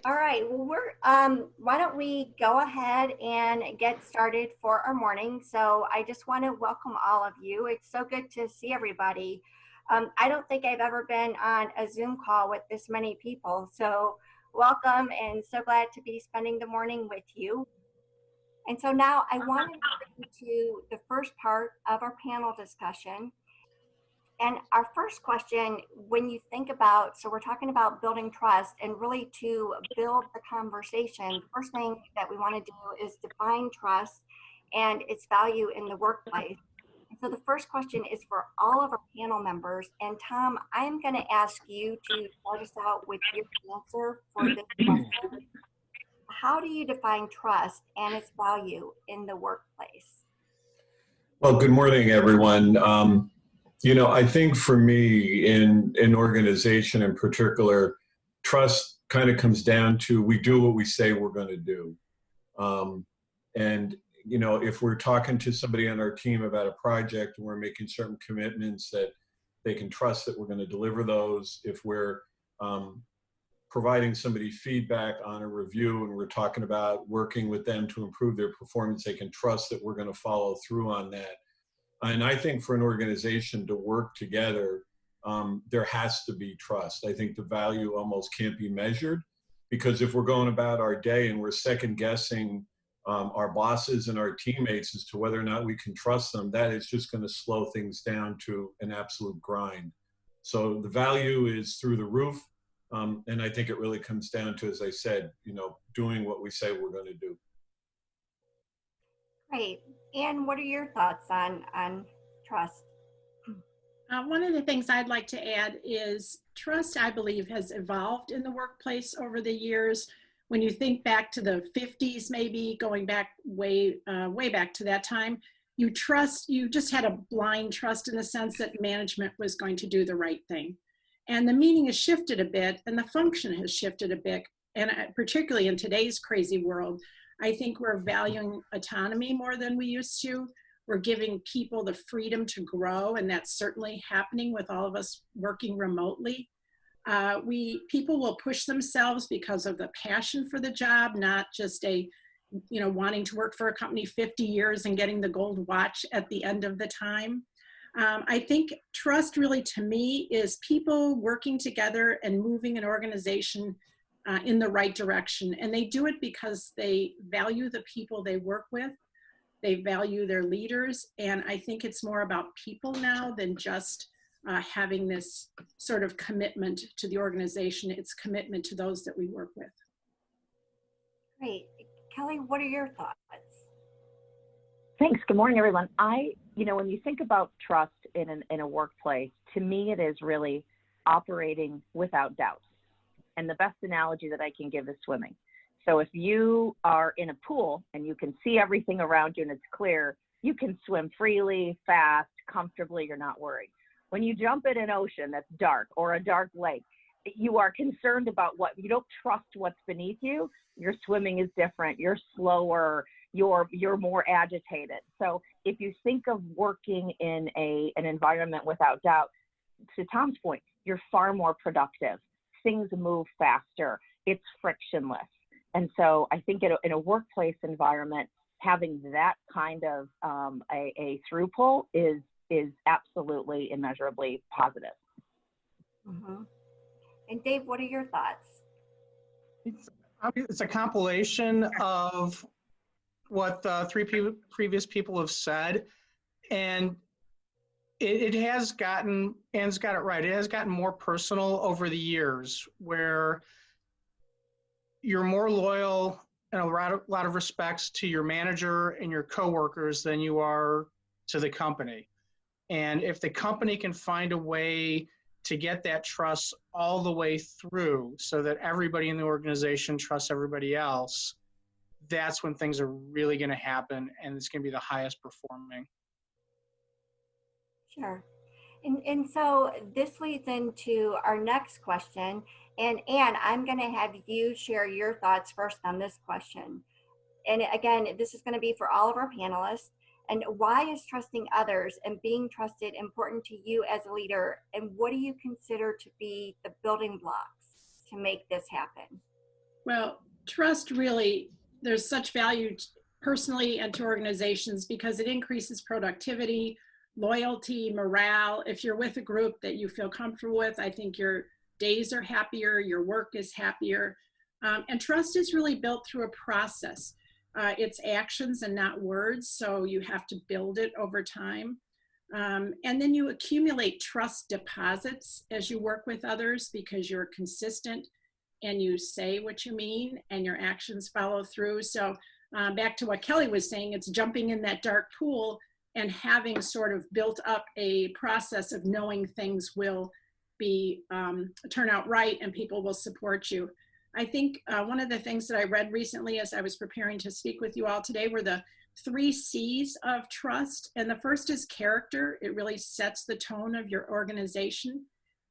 All right, well, why don't we go ahead and get started for our morning? So I just want to welcome all of you. It's so good to see everybody. I don't think I've ever been on a Zoom call with this many people. So welcome and so glad to be spending the morning with you. And so now I want to move into the first part of our panel discussion. And our first question, when you think about, so we're talking about building trust and really to build the conversation, the first thing that we want to do is define trust and its value in the workplace. And so the first question is for all of our panel members. And Tom, I'm going to ask you to start us out with your answer for this question. How do you define trust and its value in the workplace? Well, good morning, everyone. I think for me, in an organization in particular, trust kind of comes down to we do what we say we're going to do. Um, and, if we're talking to somebody on our team about a project and we're making certain commitments that they can trust that we're going to deliver those, if we're providing somebody feedback on a review and we're talking about working with them to improve their performance, they can trust that we're going to follow through on that. And I think for an organization to work together, there has to be trust. I think the value almost can't be measured, because if we're going about our day and we're second guessing our bosses and our teammates as to whether or not we can trust them, that is just going to slow things down to an absolute grind. So the value is through the roof. And I think it really comes down to, as I said, doing what we say we're going to do. Great. And what are your thoughts on trust? One of the things I'd like to add is trust, I believe, has evolved in the workplace over the years. When you think back to the 50s, maybe going back way back to that time, you just had a blind trust in the sense that management was going to do the right thing. And the meaning has shifted a bit and the function has shifted a bit. And particularly in today's crazy world, I think we're valuing autonomy more than we used to. We're giving people the freedom to grow, and that's certainly happening with all of us working remotely. People will push themselves because of the passion for the job, not just wanting to work for a company 50 years and getting the gold watch at the end of the time. I think trust really, to me, is people working together and moving an organization in the right direction. And they do it because they value the people they work with. They value their leaders. And I think it's more about people now than just having this sort of commitment to the organization. It's commitment to those that we work with. Great. Kelly, what are your thoughts? Thanks. Good morning, everyone. When you think about trust in a workplace, to me, it is really operating without doubt. And the best analogy that I can give is swimming. So if you are in a pool and you can see everything around you and it's clear, you can swim freely, fast, comfortably, you're not worried. When you jump in an ocean that's dark or a dark lake, you are concerned about you don't trust what's beneath you. Your swimming is different, you're slower, you're more agitated. So if you think of working in an environment without doubt, to Tom's point, you're far more productive. Things move faster. It's frictionless. And so I think in a workplace environment, having that kind of a through pull is absolutely immeasurably positive. Mm-hmm. And Dave, what are your thoughts? It's a compilation of what three previous people have said, and it has gotten, Anne's got it right, it has gotten more personal over the years, where you're more loyal in a lot of respects to your manager and your coworkers than you are to the company. And if the company can find a way to get that trust all the way through so that everybody in the organization trusts everybody else, that's when things are really going to happen, and it's going to be the highest performing. Sure. And so this leads into our next question. And Anne, I'm going to have you share your thoughts first on this question. And again, this is going to be for all of our panelists. And why is trusting others and being trusted important to you as a leader? And what do you consider to be the building blocks to make this happen? Well, trust really, there's such value personally and to organizations because it increases productivity, loyalty, morale. If you're with a group that you feel comfortable with, I think your days are happier, your work is happier. And trust is really built through a process. It's actions and not words, so you have to build it over time. And then you accumulate trust deposits as you work with others because you're consistent and you say what you mean and your actions follow through. So back to what Kelly was saying, it's jumping in that dark pool and having sort of built up a process of knowing things will be turn out right and people will support you. I think one of the things that I read recently as I was preparing to speak with you all today were the 3 C's of trust. And the first is character. It really sets the tone of your organization.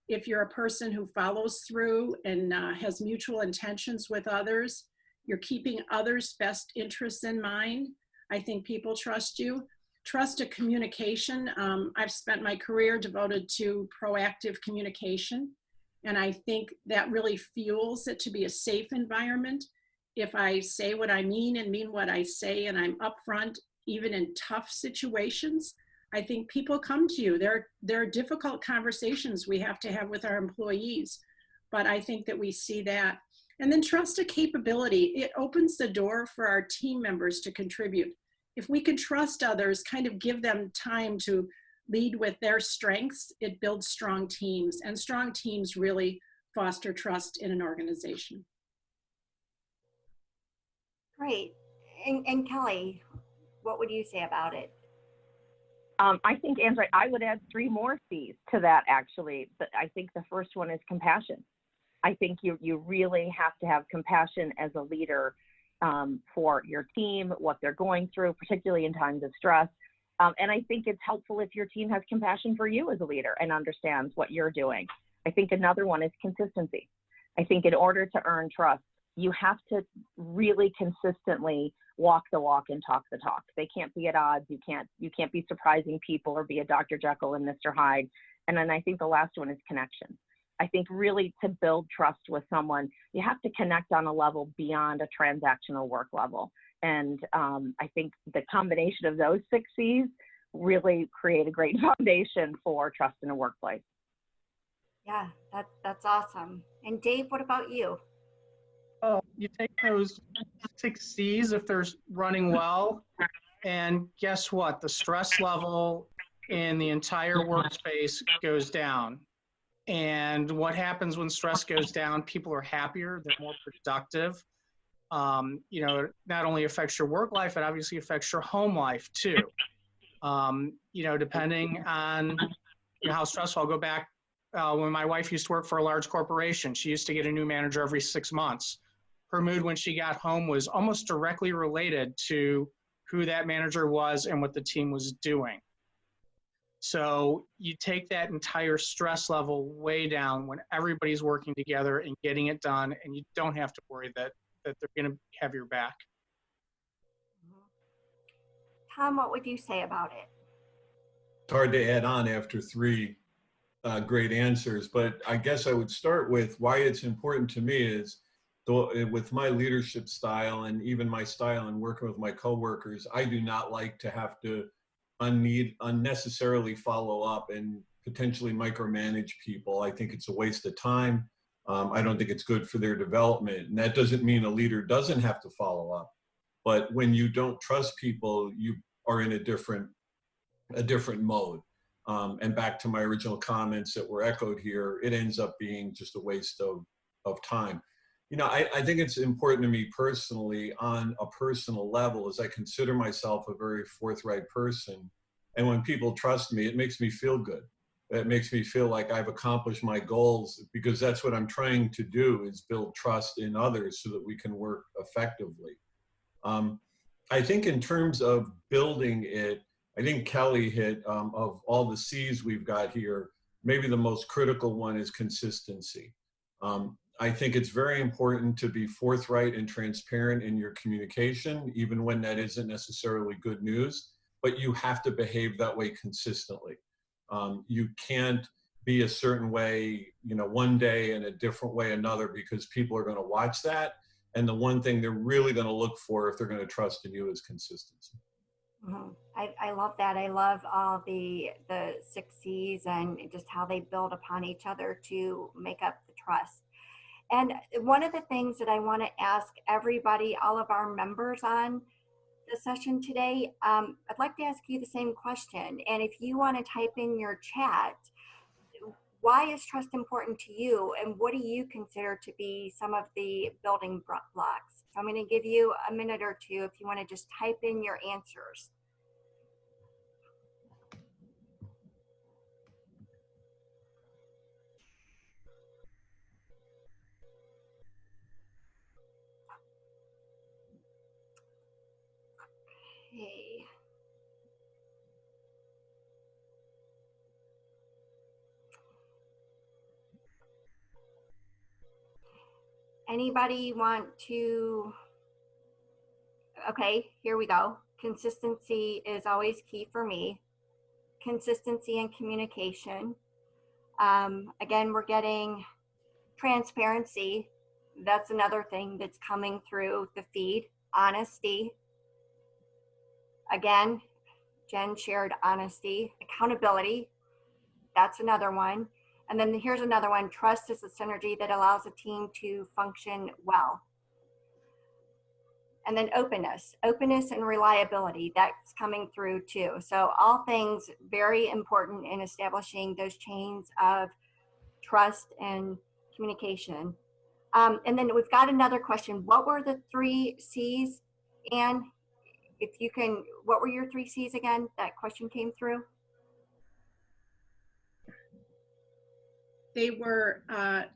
If you're a person who follows through and has mutual intentions with others, you're keeping others' best interests in mind, I think people trust you. Trust of communication. I've spent my career devoted to proactive communication, and I think that really fuels it to be a safe environment. If I say what I mean and mean what I say, and I'm upfront, even in tough situations, I think people come to you. There are difficult conversations we have to have with our employees, but I think that we see that. And then trust a capability. It opens the door for our team members to contribute. If we can trust others, kind of give them time to lead with their strengths, it builds strong teams, and strong teams really foster trust in an organization. Great. And Kelly, what would you say about it? I think, Anne's right. I would add 3 more C's to that, actually. But I think the first one is compassion. I think you really have to have compassion as a leader for your team, what they're going through, particularly in times of stress. And I think it's helpful if your team has compassion for you as a leader and understands what you're doing. I think another one is consistency. I think in order to earn trust, you have to really consistently walk the walk and talk the talk. They can't be at odds. You can't be surprising people or be a Dr. Jekyll and Mr. Hyde. And then I think the last one is connection. I think really to build trust with someone, you have to connect on a level beyond a transactional work level. And I think the combination of those 6 C's really create a great foundation for trust in a workplace. Yeah, that's awesome. And Dave, what about you? Oh, you take those 6 C's if they're running well, and guess what? The stress level in the entire workspace goes down. And what happens when stress goes down? People are happier, they're more productive. Not only affects your work life, it obviously affects your home life too. Depending on how stressful. I'll go back when my wife used to work for a large corporation. She used to get a new manager every 6 months. Her mood when she got home was almost directly related to who that manager was and what the team was doing. So you take that entire stress level way down when everybody's working together and getting it done, and you don't have to worry that they're going to have your back. Tom, what would you say about it? It's hard to add on after 3 great answers, but I guess I would start with why it's important to me is with my leadership style and even my style in working with my coworkers, I do not like to have to unnecessarily follow up and potentially micromanage people. I think it's a waste of time. I don't think it's good for their development. And that doesn't mean a leader doesn't have to follow up. But when you don't trust people, you are in a different mode. And back to my original comments that were echoed here, it ends up being just a waste of time. I think it's important to me personally on a personal level as I consider myself a very forthright person. And when people trust me, it makes me feel good. It makes me feel like I've accomplished my goals because that's what I'm trying to do is build trust in others so that we can work effectively. I think in terms of building it, I think Kelly hit of all the C's we've got here, maybe the most critical one is consistency. I think it's very important to be forthright and transparent in your communication, even when that isn't necessarily good news, but you have to behave that way consistently. You can't be a certain way, one day and a different way another because people are going to watch that. And the one thing they're really going to look for if they're going to trust in you is consistency. Mhm. I love that. I love all the 6 C's and just how they build upon each other to make up the trust. And one of the things that I want to ask everybody, all of our members on the session today, I'd like to ask you the same question. And if you want to type in your chat, why is trust important to you? And what do you consider to be some of the building blocks? So I'm going to give you a minute or two if you want to just type in your answers. Okay. Anybody want to? Okay, here we go. Consistency is always key for me. Consistency and communication. Again, we're getting transparency. That's another thing that's coming through the feed. Honesty. Again, Jen shared honesty. Accountability. That's another one. And then here's another one. Trust is the synergy that allows a team to function well. And then openness and reliability, that's coming through too. So all things very important in establishing those chains of trust and communication. And then we've got another question. What were the 3 C's? Anne, if you can, what were your 3 C's again? That question came through. They were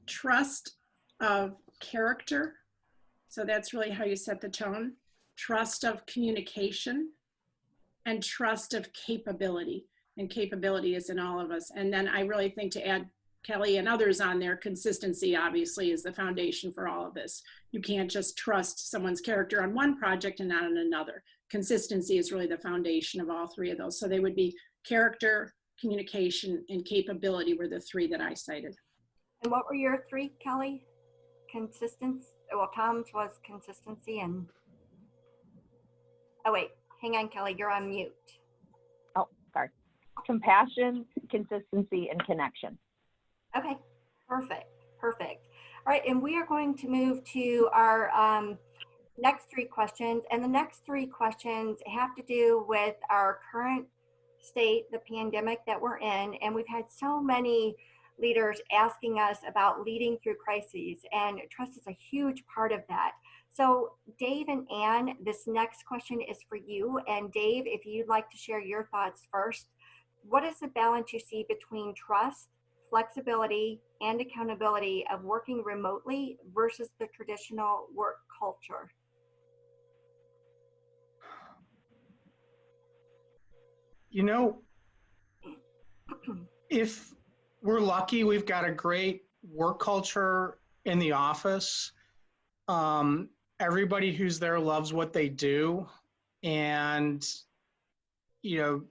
trust of character. So that's really how you set the tone. Trust of communication and trust of capability. And capability is in all of us. And then I really think to add Kelly and others on there, consistency obviously is the foundation for all of this. You can't just trust someone's character on one project and not on another. Consistency is really the foundation of all 3 of those. So they would be character, communication, and capability were the 3 that I cited. And what were your 3, Kelly? Consistency. Well, Tom's was consistency and, oh wait, hang on, Kelly, you're on mute. Oh, sorry. Compassion, consistency, and connection. Okay, perfect. All right, and we are going to move to our next 3 questions. And the next 3 questions have to do with our current state, the pandemic that we're in. And we've had so many leaders asking us about leading through crises, and trust is a huge part of that. So Dave and Anne, this next question is for you. And Dave, if you'd like to share your thoughts first, what is the balance you see between trust, flexibility, and accountability of working remotely versus the traditional work culture? You know, if we're lucky, we've got a great work culture in the office. Everybody who's there loves what they do, and you know,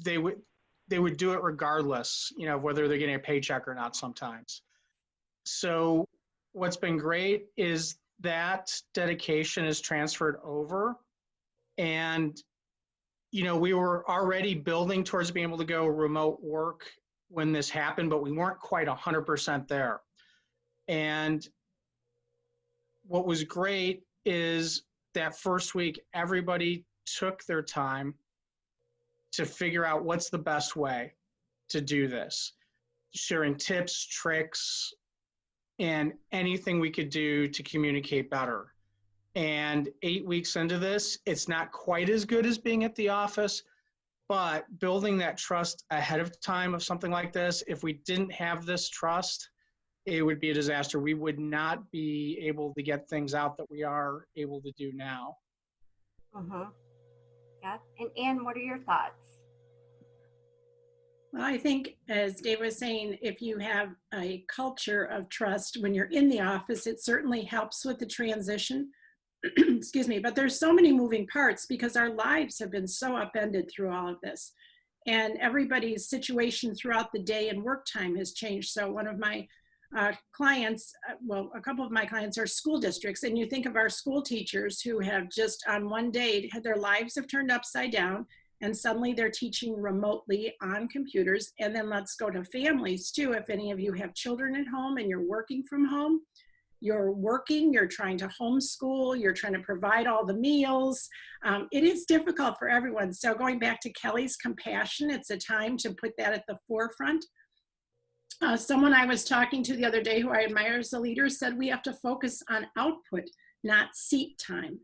they would do it regardless, you know, whether they're getting a paycheck or not sometimes. So what's been great is that dedication is transferred over, and you know, we were already building towards being able to go remote work when this happened, but we weren't quite 100% there. And what was great is that first week, everybody took their time to figure out what's the best way to do this, sharing tips, tricks, and anything we could do to communicate better. And 8 weeks into this, it's not quite as good as being at the office, but building that trust ahead of time of something like this, if we didn't have this trust, it would be a disaster. We would not be able to get things out that we are able to do now. Yeah. And Anne, what are your thoughts? Well, I think, as Dave was saying, if you have a culture of trust when you're in the office, it certainly helps with the transition. Excuse me, but there's so many moving parts because our lives have been so upended through all of this. And everybody's situation throughout the day and work time has changed. So one of my clients, well, a couple of my clients are school districts, and you think of our school teachers who have just on one day, their lives have turned upside down, and suddenly they're teaching remotely on computers. And then let's go to families too. If any of you have children at home and you're working from home, you're trying to homeschool, you're trying to provide all the meals. It is difficult for everyone. So going back to Kelly's compassion, it's a time to put that at the forefront. Someone I was talking to the other day who I admire as a leader said we have to focus on output, not seat time.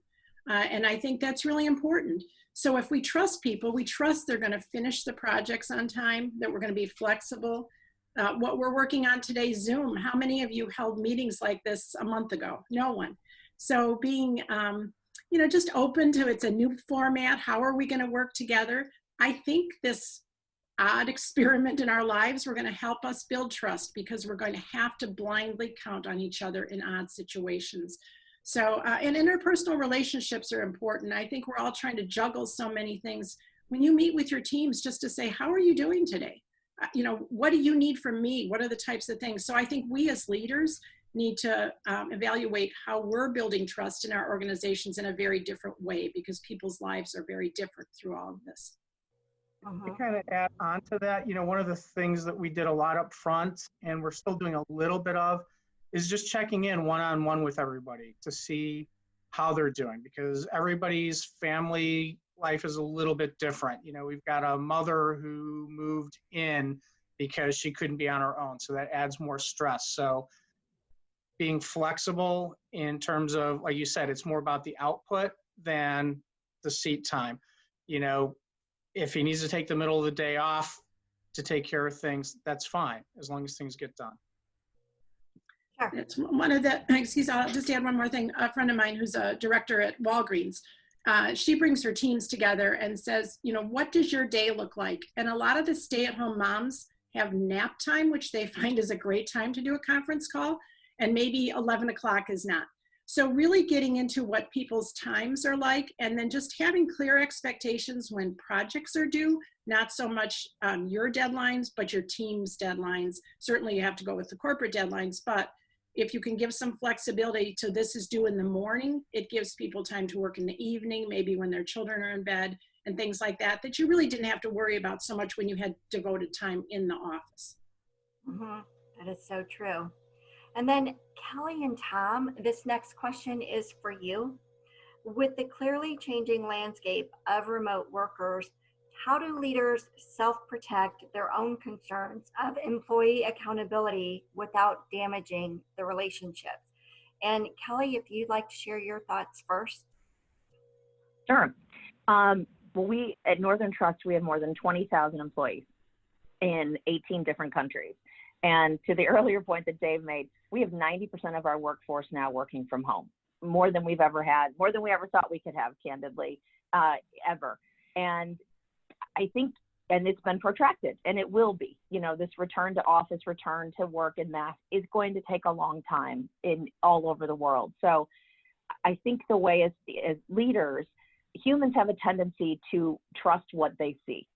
And I think that's really important. So if we trust people, we trust they're going to finish the projects on time, that we're going to be flexible. What we're working on today, Zoom, how many of you held meetings like this a month ago? No one. So being, just open to, it's a new format. How are we going to work together? I think this odd experiment in our lives, we're going to help us build trust, because we're going to have to blindly count on each other in odd situations. So, and interpersonal relationships are important. I think we're all trying to juggle so many things. When you meet with your teams, just to say, how are you doing today? What do you need from me? What are the types of things? So I think we as leaders need to evaluate how we're building trust in our organizations in a very different way, because people's lives are very different through all of this. To kind of add on to that, one of the things that we did a lot up front, and we're still doing a little bit of, is just checking in one-on-one with everybody to see how they're doing, because everybody's family life is a little bit different. We've got a mother who moved in because she couldn't be on her own, so that adds more stress. So being flexible in terms of, like you said, it's more about the output than the seat time. If he needs to take the middle of the day off to take care of things, that's fine, as long as things get done. Sure. It's one of the, I'll just add one more thing. A friend of mine who's a director at Walgreens, she brings her teams together and says, what does your day look like? And a lot of the stay-at-home moms have nap time, which they find is a great time to do a conference call, and maybe 11 o'clock is not. So really getting into what people's times are like, and then just having clear expectations when projects are due, not so much your deadlines, but your team's deadlines. Certainly you have to go with the corporate deadlines, but if you can give some flexibility to this is due in the morning, it gives people time to work in the evening, maybe when their children are in bed and things like that, that you really didn't have to worry about so much when you had devoted time in the office. That is so true. And then Kelly and Tom, this next question is for you. With the clearly changing landscape of remote workers, how do leaders self-protect their own concerns of employee accountability without damaging the relationships? And Kelly, if you'd like to share your thoughts first. Sure. Well, we at Northern Trust, we have more than 20,000 employees in 18 different countries. And to the earlier point that Dave made, we have 90% of our workforce now working from home, more than we've ever had, more than we ever thought we could have, candidly, ever. And I think, and it's been protracted, and it will be, this return to office, return to work en masse is going to take a long time in all over the world. So I think the way as leaders, humans have a tendency to trust what they see.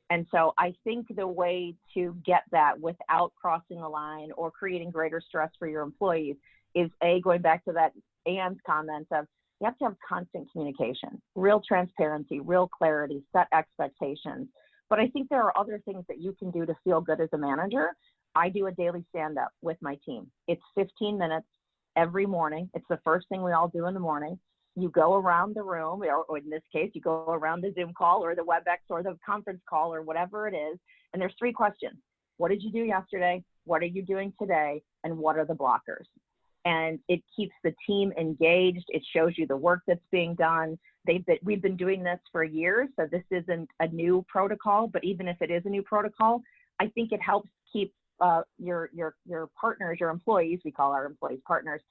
And so I think the way to get that without crossing a line or creating greater stress for your employees is going back to that Anne's comments of, you have to have constant communication, real transparency, real clarity, set expectations. But I think there are other things that you can do to feel good as a manager. I do a daily stand-up with my team. It's 15 minutes every morning. It's the first thing we all do in the morning. You go around the room, or in this case, you go around the Zoom call or the WebEx or the conference call or whatever it is, and there's 3 questions. What did you do yesterday? What are you doing today? And what are the blockers? And it keeps the team engaged. It shows you the work that's being done. We've been doing this for years, so this isn't a new protocol, but even if it is a new protocol, I think it helps keep your partners, your employees, we call our employees partners,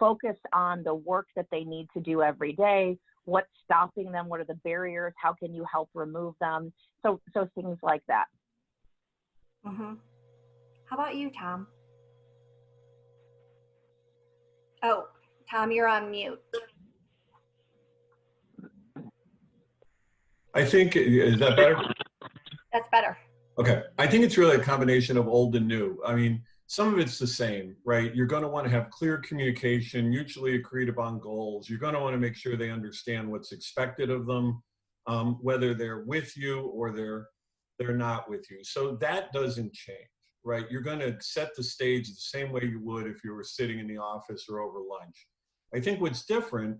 focused on the work that they need to do every day. What's stopping them? What are the barriers? How can you help remove them? So things like that. How about you, Tom? Oh, Tom, you're on mute. I think, is that better? That's better. Okay. I think it's really a combination of old and new. I mean, some of it's the same, right? You're going to want to have clear communication, mutually agreed upon goals. You're going to want to make sure they understand what's expected of them, whether they're with you or they're not with you. So that doesn't change, right? You're going to set the stage the same way you would if you were sitting in the office or over lunch. I think what's different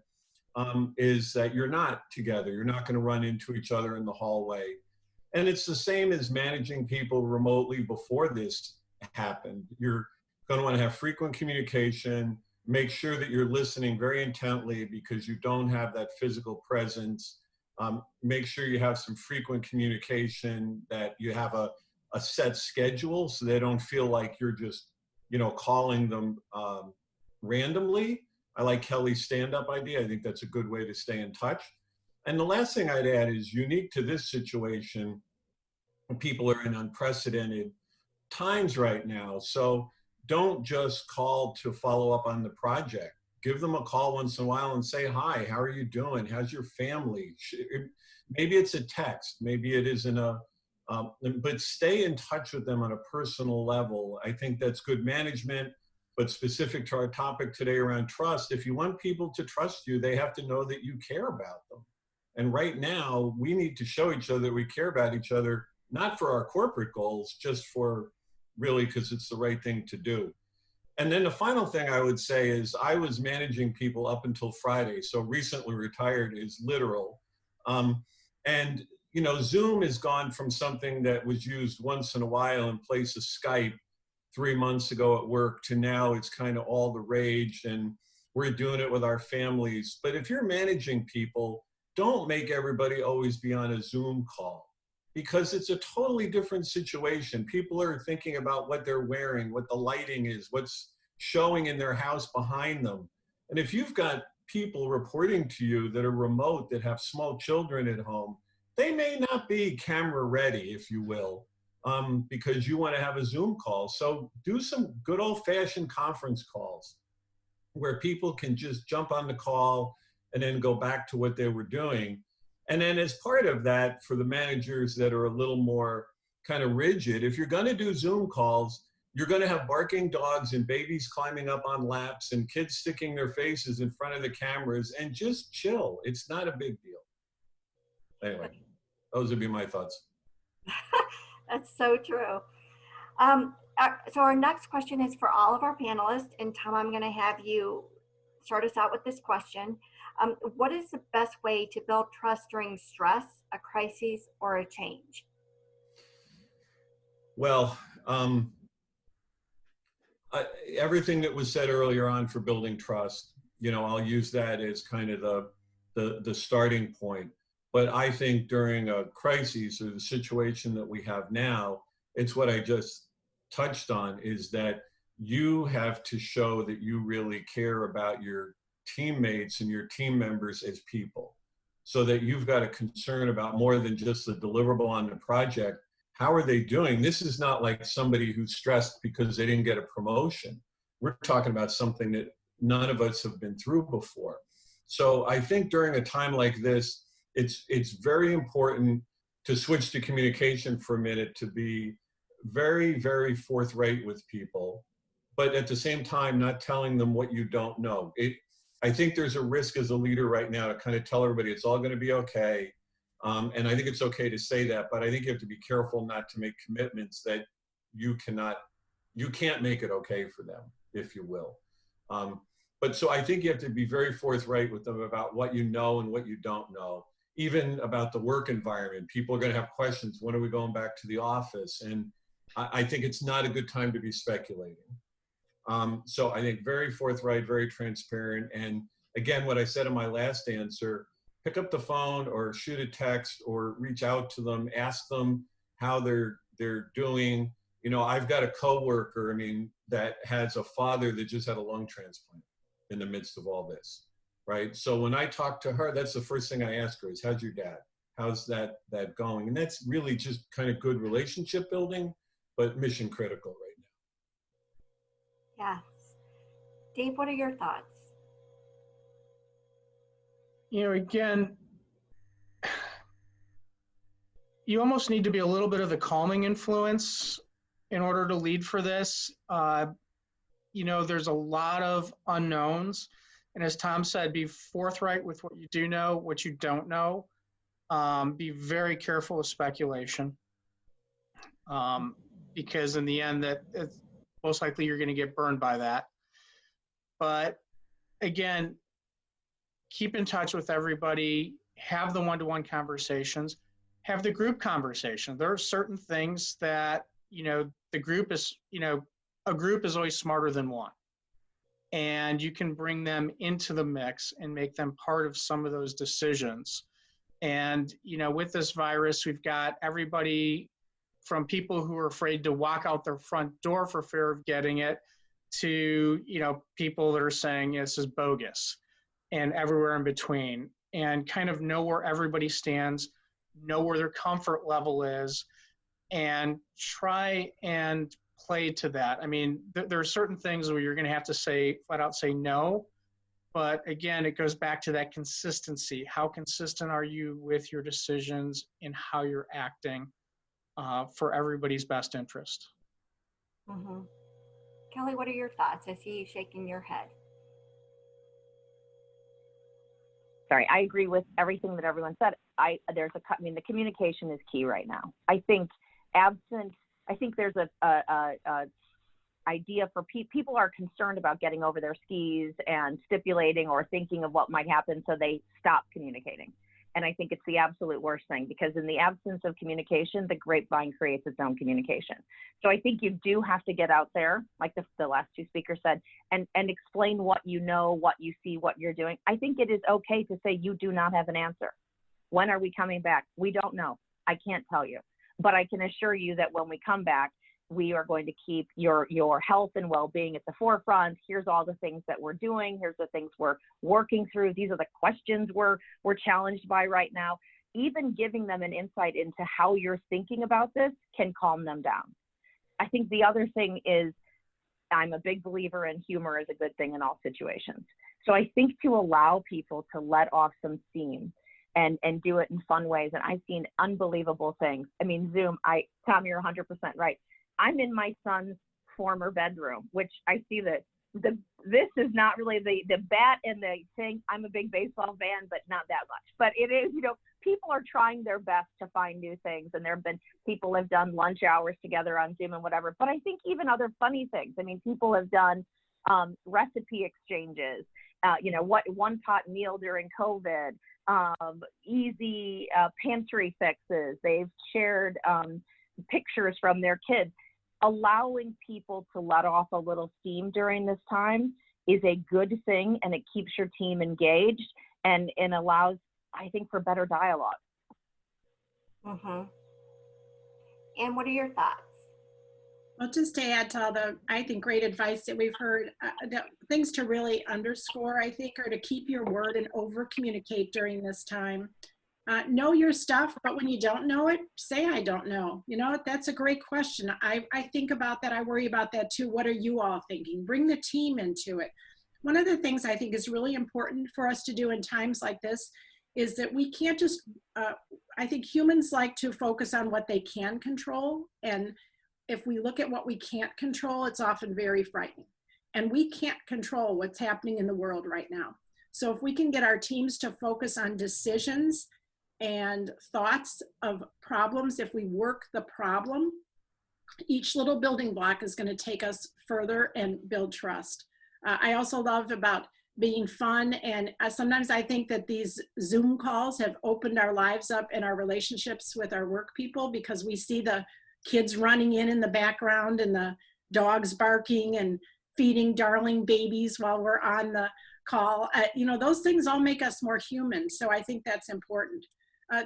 is that you're not together. You're not going to run into each other in the hallway. And it's the same as managing people remotely before this happened. You're going to want to have frequent communication, make sure that you're listening very intently because you don't have that physical presence. Make sure you have some frequent communication, that you have a set schedule so they don't feel like you're just, calling them randomly. I like Kelly's stand-up idea. I think that's a good way to stay in touch. And the last thing I'd add is unique to this situation, people are in unprecedented times right now. So don't just call to follow up on the project. Give them a call once in a while and say, hi, how are you doing? How's your family? Maybe it's a text, maybe it isn't but stay in touch with them on a personal level. I think that's good management, but specific to our topic today around trust, if you want people to trust you, they have to know that you care about them. And right now, we need to show each other that we care about each other, not for our corporate goals, just for really because it's the right thing to do. And then the final thing I would say is I was managing people up until Friday. So recently retired is literal. And, Zoom has gone from something that was used once in a while in place of Skype 3 months ago at work to now it's kind of all the rage and we're doing it with our families. But if you're managing people, don't make everybody always be on a Zoom call because it's a totally different situation. People are thinking about what they're wearing, what the lighting is, what's showing in their house behind them. And if you've got people reporting to you that are remote, that have small children at home, they may not be camera ready, if you will, because you want to have a Zoom call. So do some good old-fashioned conference calls where people can just jump on the call and then go back to what they were doing. And then as part of that, for the managers that are a little more kind of rigid, if you're going to do Zoom calls, you're going to have barking dogs and babies climbing up on laps and kids sticking their faces in front of the cameras, and just chill. It's not a big deal. Anyway, those would be my thoughts. That's so true. So our next question is for all of our panelists, and Tom, I'm going to have you start us out with this question. What is the best way to build trust during stress, a crisis, or a change? Well, everything that was said earlier on for building trust, I'll use that as kind of the starting point. But I think during a crisis or the situation that we have now, it's what I just touched on, is that you have to show that you really care about your teammates and your team members as people, so that you've got a concern about more than just the deliverable on the project. How are they doing? This is not like somebody who's stressed because they didn't get a promotion. We're talking about something that none of us have been through before. So I think during a time like this, it's very important to switch to communication for a minute, to be very, very forthright with people, but at the same time, not telling them what you don't know. I think there's a risk as a leader right now to kind of tell everybody it's all going to be okay. And I think it's okay to say that, but I think you have to be careful not to make commitments that you can't make it okay for them, if you will. But so I think you have to be very forthright with them about what you know and what you don't know, even about the work environment. People are going to have questions. When are we going back to the office? And I think it's not a good time to be speculating. So I think very forthright, very transparent. And again, what I said in my last answer, pick up the phone or shoot a text or reach out to them, ask them how they're doing. I've got a coworker, that has a father that just had a lung transplant in the midst of all this, right? So when I talk to her, that's the first thing I ask her is, how's your dad? How's that going? And that's really just kind of good relationship building, but mission critical right now. Yes. Dave, what are your thoughts? Again, you almost need to be a little bit of the calming influence in order to lead for this. There's a lot of unknowns. And as Tom said, be forthright with what you do know, what you don't know. Be very careful with speculation. Because in the end, it's most likely you're going to get burned by that. But again, keep in touch with everybody, have the one-to-one conversations, have the group conversation. There are certain things that, the group is, a group is always smarter than one. And you can bring them into the mix and make them part of some of those decisions. And, with this virus, we've got everybody from people who are afraid to walk out their front door for fear of getting it to, people that are saying this is bogus, and everywhere in between, and kind of know where everybody stands, know where their comfort level is, and try and play to that. I mean, there are certain things where you're going to have to flat out say no. But again, it goes back to that consistency. How consistent are you with your decisions and how you're acting for everybody's best interest? Mm-hmm. Kelly, what are your thoughts? I see you shaking your head. Sorry, I agree with everything that everyone said. The communication is key right now. I think there's a idea for people are concerned about getting over their skis and stipulating or thinking of what might happen, so they stop communicating. And I think it's the absolute worst thing, because in the absence of communication, the grapevine creates its own communication. So I think you do have to get out there, like the last two speakers said, and explain what you know, what you see, what you're doing. I think it is okay to say you do not have an answer. When are we coming back? We don't know. I can't tell you. But I can assure you that when we come back, we are going to keep your health and well-being at the forefront. Here's all the things that we're doing. Here's the things we're working through. These are the questions we're challenged by right now. Even giving them an insight into how you're thinking about this can calm them down. I think the other thing is, I'm a big believer in humor is a good thing in all situations. So I think to allow people to let off some steam and do it in fun ways. And I've seen unbelievable things. I mean, Zoom, Tom, you're 100% right. I'm in my son's former bedroom, which I see that this is not really the bat and the thing. I'm a big baseball fan, but not that much. But it is, people are trying their best to find new things. And there have been people have done lunch hours together on Zoom and whatever. But I think even other funny things. I mean, people have done recipe exchanges, what one pot meal during COVID, easy pantry fixes. They've shared pictures from their kids. Allowing people to let off a little steam during this time is a good thing, and it keeps your team engaged and allows, I think, for better dialogue. Mm-hmm. And what are your thoughts? Well, just to add to all the, I think, great advice that we've heard, the things to really underscore, I think, are to keep your word and over communicate during this time. Know your stuff, but when you don't know it, say, I don't know. That's a great question. I think about that. I worry about that too. What are you all thinking? Bring the team into it. One of the things I think is really important for us to do in times like this is that we can't just, I think humans like to focus on what they can control. And if we look at what we can't control, it's often very frightening. And we can't control what's happening in the world right now. So if we can get our teams to focus on decisions and thoughts of problems, if we work the problem, each little building block is going to take us further and build trust. I also love about being fun, and sometimes I think that these Zoom calls have opened our lives up and our relationships with our work people, because we see the kids running in the background and the dogs barking and feeding darling babies while we're on the call. Those things all make us more human. So I think that's important.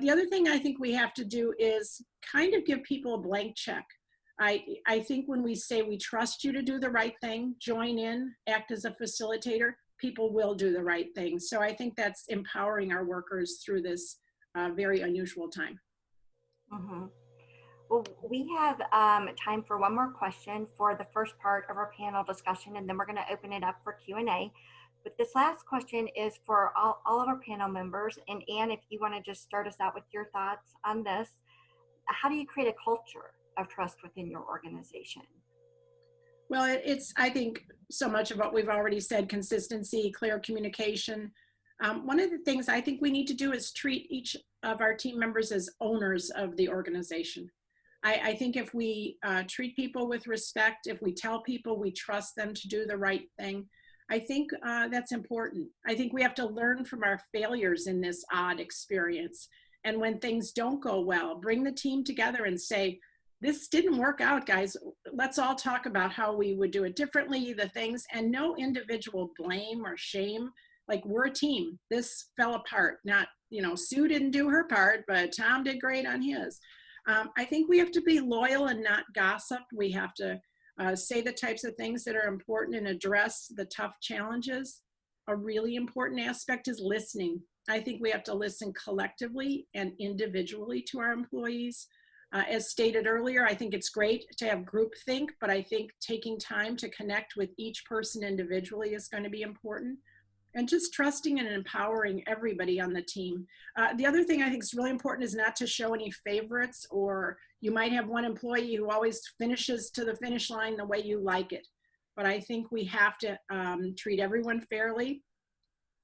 The other thing I think we have to do is kind of give people a blank check. I think when we say we trust you to do the right thing, join in, act as a facilitator, people will do the right thing. So I think that's empowering our workers through this very unusual time. Mm-hmm. Well, we have time for one more question for the first part of our panel discussion, and then we're going to open it up for Q&A. But this last question is for all of our panel members. And Anne, if you want to just start us out with your thoughts on this, how do you create a culture of trust within your organization? Well, it's, I think, so much of what we've already said: consistency, clear communication. One of the things I think we need to do is treat each of our team members as owners of the organization. I think if we treat people with respect, if we tell people we trust them to do the right thing, I think that's important. I think we have to learn from our failures in this odd experience. And when things don't go well, bring the team together and say, this didn't work out, guys. Let's all talk about how we would do it differently, the things, and no individual blame or shame. Like, we're a team. This fell apart. Not, Sue didn't do her part, but Tom did great on his. I think we have to be loyal and not gossip. We have to say the types of things that are important and address the tough challenges. A really important aspect is listening. I think we have to listen collectively and individually to our employees. As stated earlier, I think it's great to have groupthink, but I think taking time to connect with each person individually is going to be important. And just trusting and empowering everybody on the team. The other thing I think is really important is not to show any favorites, or you might have one employee who always finishes to the finish line the way you like it. But I think we have to treat everyone fairly,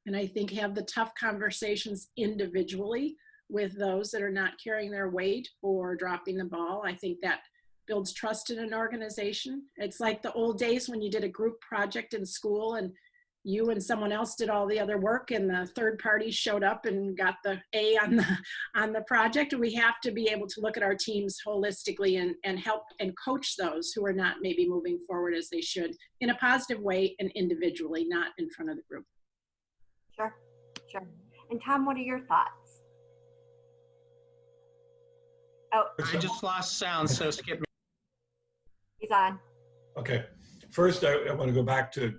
and I think have the tough conversations individually with those that are not carrying their weight or dropping the ball. I think that builds trust in an organization. It's like the old days when you did a group project in school and you and someone else did all the other work, and the third party showed up and got the A on the project. We have to be able to look at our teams holistically and help and coach those who are not maybe moving forward as they should, in a positive way and individually, not in front of the group. Sure. And Tom, what are your thoughts? Oh, I just lost sound, so skip me. he's on. Okay. First, I want to go back to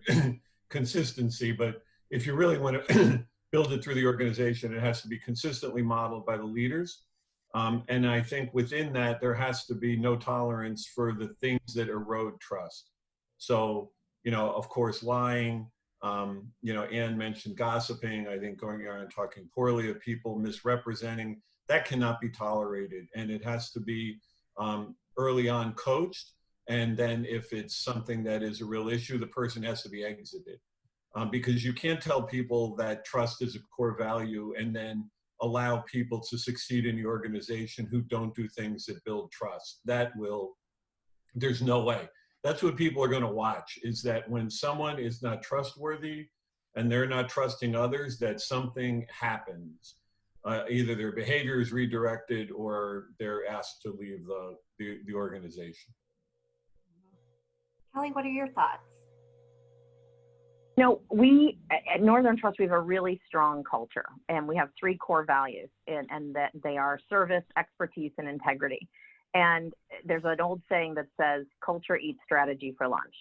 consistency, but if you really want to build it through the organization, it has to be consistently modeled by the leaders. And I think within that, there has to be no tolerance for the things that erode trust. So, of course, lying, Ann mentioned gossiping, I think going around and talking poorly of people, misrepresenting, that cannot be tolerated. And it has to be early on coached. And then if it's something that is a real issue, the person has to be exited. Because you can't tell people that trust is a core value and then allow people to succeed in the organization who don't do things that build trust. There's no way. That's what people are going to watch, is that when someone is not trustworthy and they're not trusting others, that something happens. Either their behavior is redirected or they're asked to leave the organization. Kelly, what are your thoughts? We at Northern Trust, we have a really strong culture, and we have 3 core values, and that they are service, expertise, and integrity. And there's an old saying that says, culture eats strategy for lunch.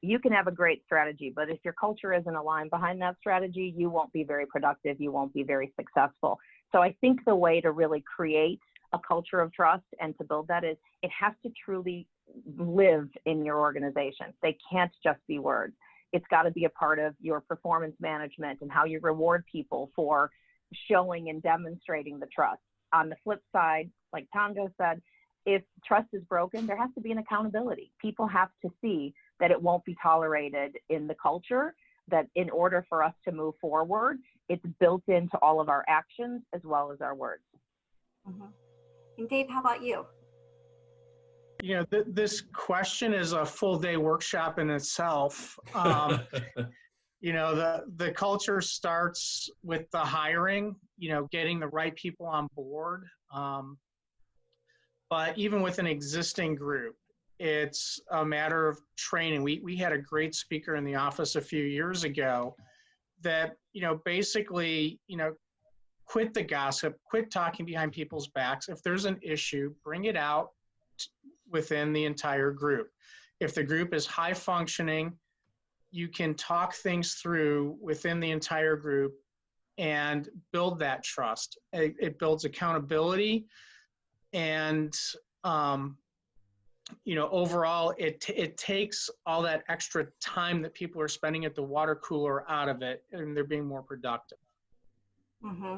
You can have a great strategy, but if your culture isn't aligned behind that strategy, you won't be very productive, you won't be very successful. So I think the way to really create a culture of trust and to build that is, it has to truly live in your organization. They can't just be words. It's got to be a part of your performance management and how you reward people for showing and demonstrating the trust. On the flip side, like Tom just said, if trust is broken, there has to be an accountability. People have to see that it won't be tolerated in the culture, that in order for us to move forward, it's built into all of our actions as well as our words. Mm-hmm. And Dave, how about you? This question is a full day workshop in itself. The culture starts with the hiring, getting the right people on board. But even with an existing group, it's a matter of training. We had a great speaker in the office a few years ago that, basically, quit the gossip, quit talking behind people's backs. If there's an issue, bring it out within the entire group. If the group is high functioning, you can talk things through within the entire group and build that trust. It builds accountability, and overall, it takes all that extra time that people are spending at the water cooler out of it, and they're being more productive. Mm-hmm.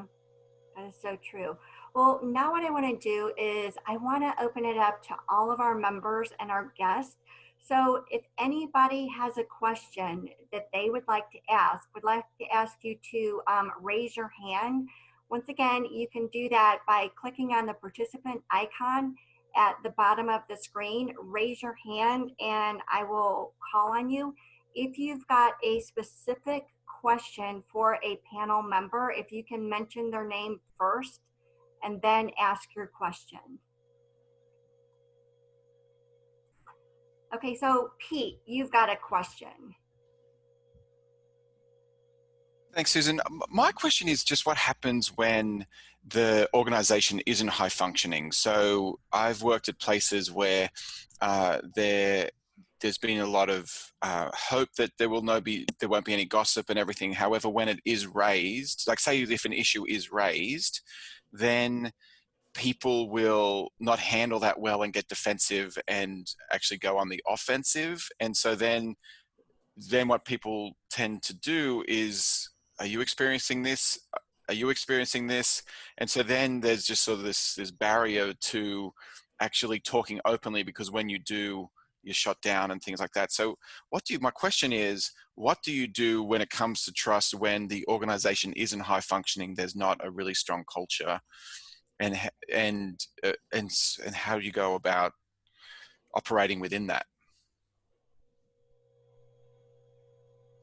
That is so true. Well, now what I want to do is I want to open it up to all of our members and our guests. So if anybody has a question that they would like to ask, would like to ask you to raise your hand. Once again, you can do that by clicking on the participant icon at the bottom of the screen. Raise your hand and I will call on you. If you've got a specific question for a panel member, if you can mention their name first and then ask your question. Okay, so Pete, you've got a question. Thanks, Susan. My question is just what happens when the organization isn't high functioning. So I've worked at places where there's been a lot of hope that there won't be any gossip and everything. However, when it is raised, like say if an issue is raised, then people will not handle that well and get defensive and actually go on the offensive. And so then what people tend to do is, are you experiencing this? Are you experiencing this? And so then there's just sort of this barrier to actually talking openly, because when you do, you're shut down and things like that. So my question is, what do you do when it comes to trust when the organization isn't high functioning, there's not a really strong culture, and how do you go about operating within that?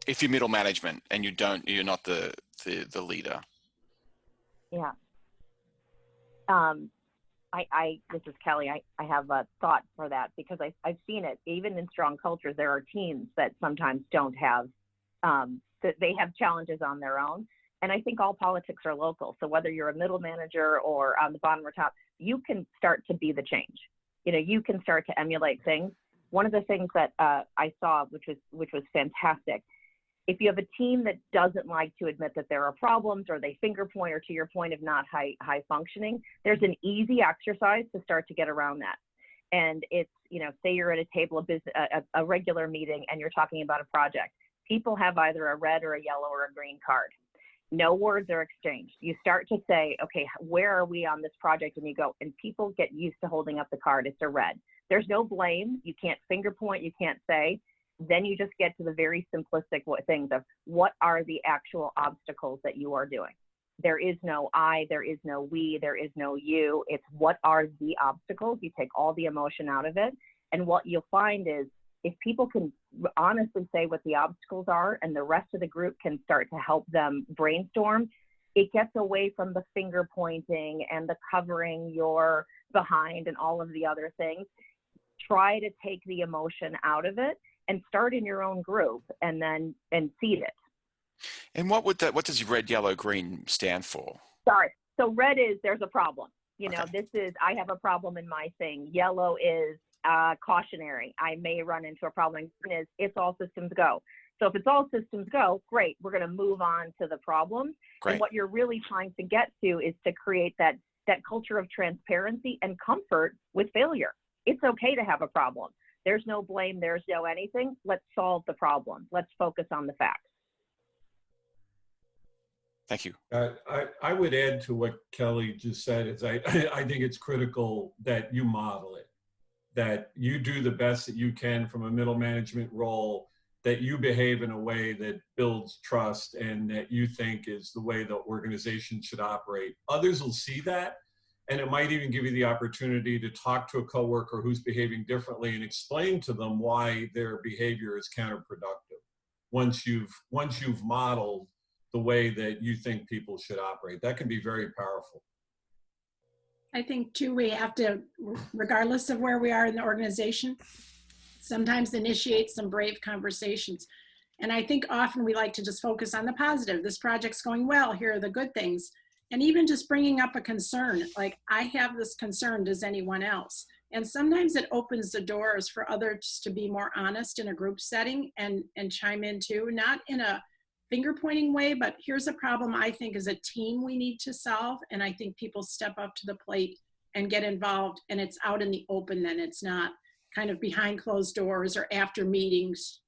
If you're middle management and you're not the leader. Yeah. This is Kelly. I have a thought for that, because I've seen it even in strong cultures. There are teams that sometimes don't have, that they have challenges on their own. And I think all politics are local. So whether you're a middle manager or on the bottom or top, you can start to be the change. You can start to emulate things. One of the things that I saw, which was fantastic, if you have a team that doesn't like to admit that there are problems, or they finger point, or to your point of not high functioning, there's an easy exercise to start to get around that. And it's, say you're at a table of business, a regular meeting, and you're talking about a project. People have either a red or a yellow or a green card. No words are exchanged. You start to say, okay, where are we on this project? And you go, and people get used to holding up the card. It's a red. There's no blame. You can't finger point. You can't say. Then you just get to the very simplistic things of what are the actual obstacles that you are doing. There is no I, there is no we, there is no you. It's what are the obstacles. You take all the emotion out of it. And what you'll find is, if people can honestly say what the obstacles are, and the rest of the group can start to help them brainstorm, it gets away from the finger pointing and the covering your behind and all of the other things. Try to take the emotion out of it and start in your own group and seed it. And what does red, yellow, green stand for? Sorry. So red is there's a problem. Okay. This is, I have a problem in my thing. Yellow is cautionary. I may run into a problem. Green is it's all systems go. So if it's all systems go, great. We're going to move on to the problem. Great. And what you're really trying to get to is to create that culture of transparency and comfort with failure. It's okay to have a problem. There's no blame. There's no anything. Let's solve the problem. Let's focus on the facts. Thank you. I would add to what Kelly just said is I think it's critical that you model it, that you do the best that you can from a middle management role, that you behave in a way that builds trust and that you think is the way the organization should operate. Others will see that, and it might even give you the opportunity to talk to a coworker who's behaving differently and explain to them why their behavior is counterproductive. Once you've modeled the way that you think people should operate, that can be very powerful. I think too, we have to, regardless of where we are in the organization, sometimes initiate some brave conversations. And I think often we like to just focus on the positive. This project's going well. Here are the good things. And even just bringing up a concern, like I have this concern, does anyone else? And sometimes it opens the doors for others to be more honest in a group setting and chime in too, not in a finger pointing way, but here's a problem I think as a team we need to solve. And I think people step up to the plate and get involved, and it's out in the open then. It's not kind of behind closed doors or after meetings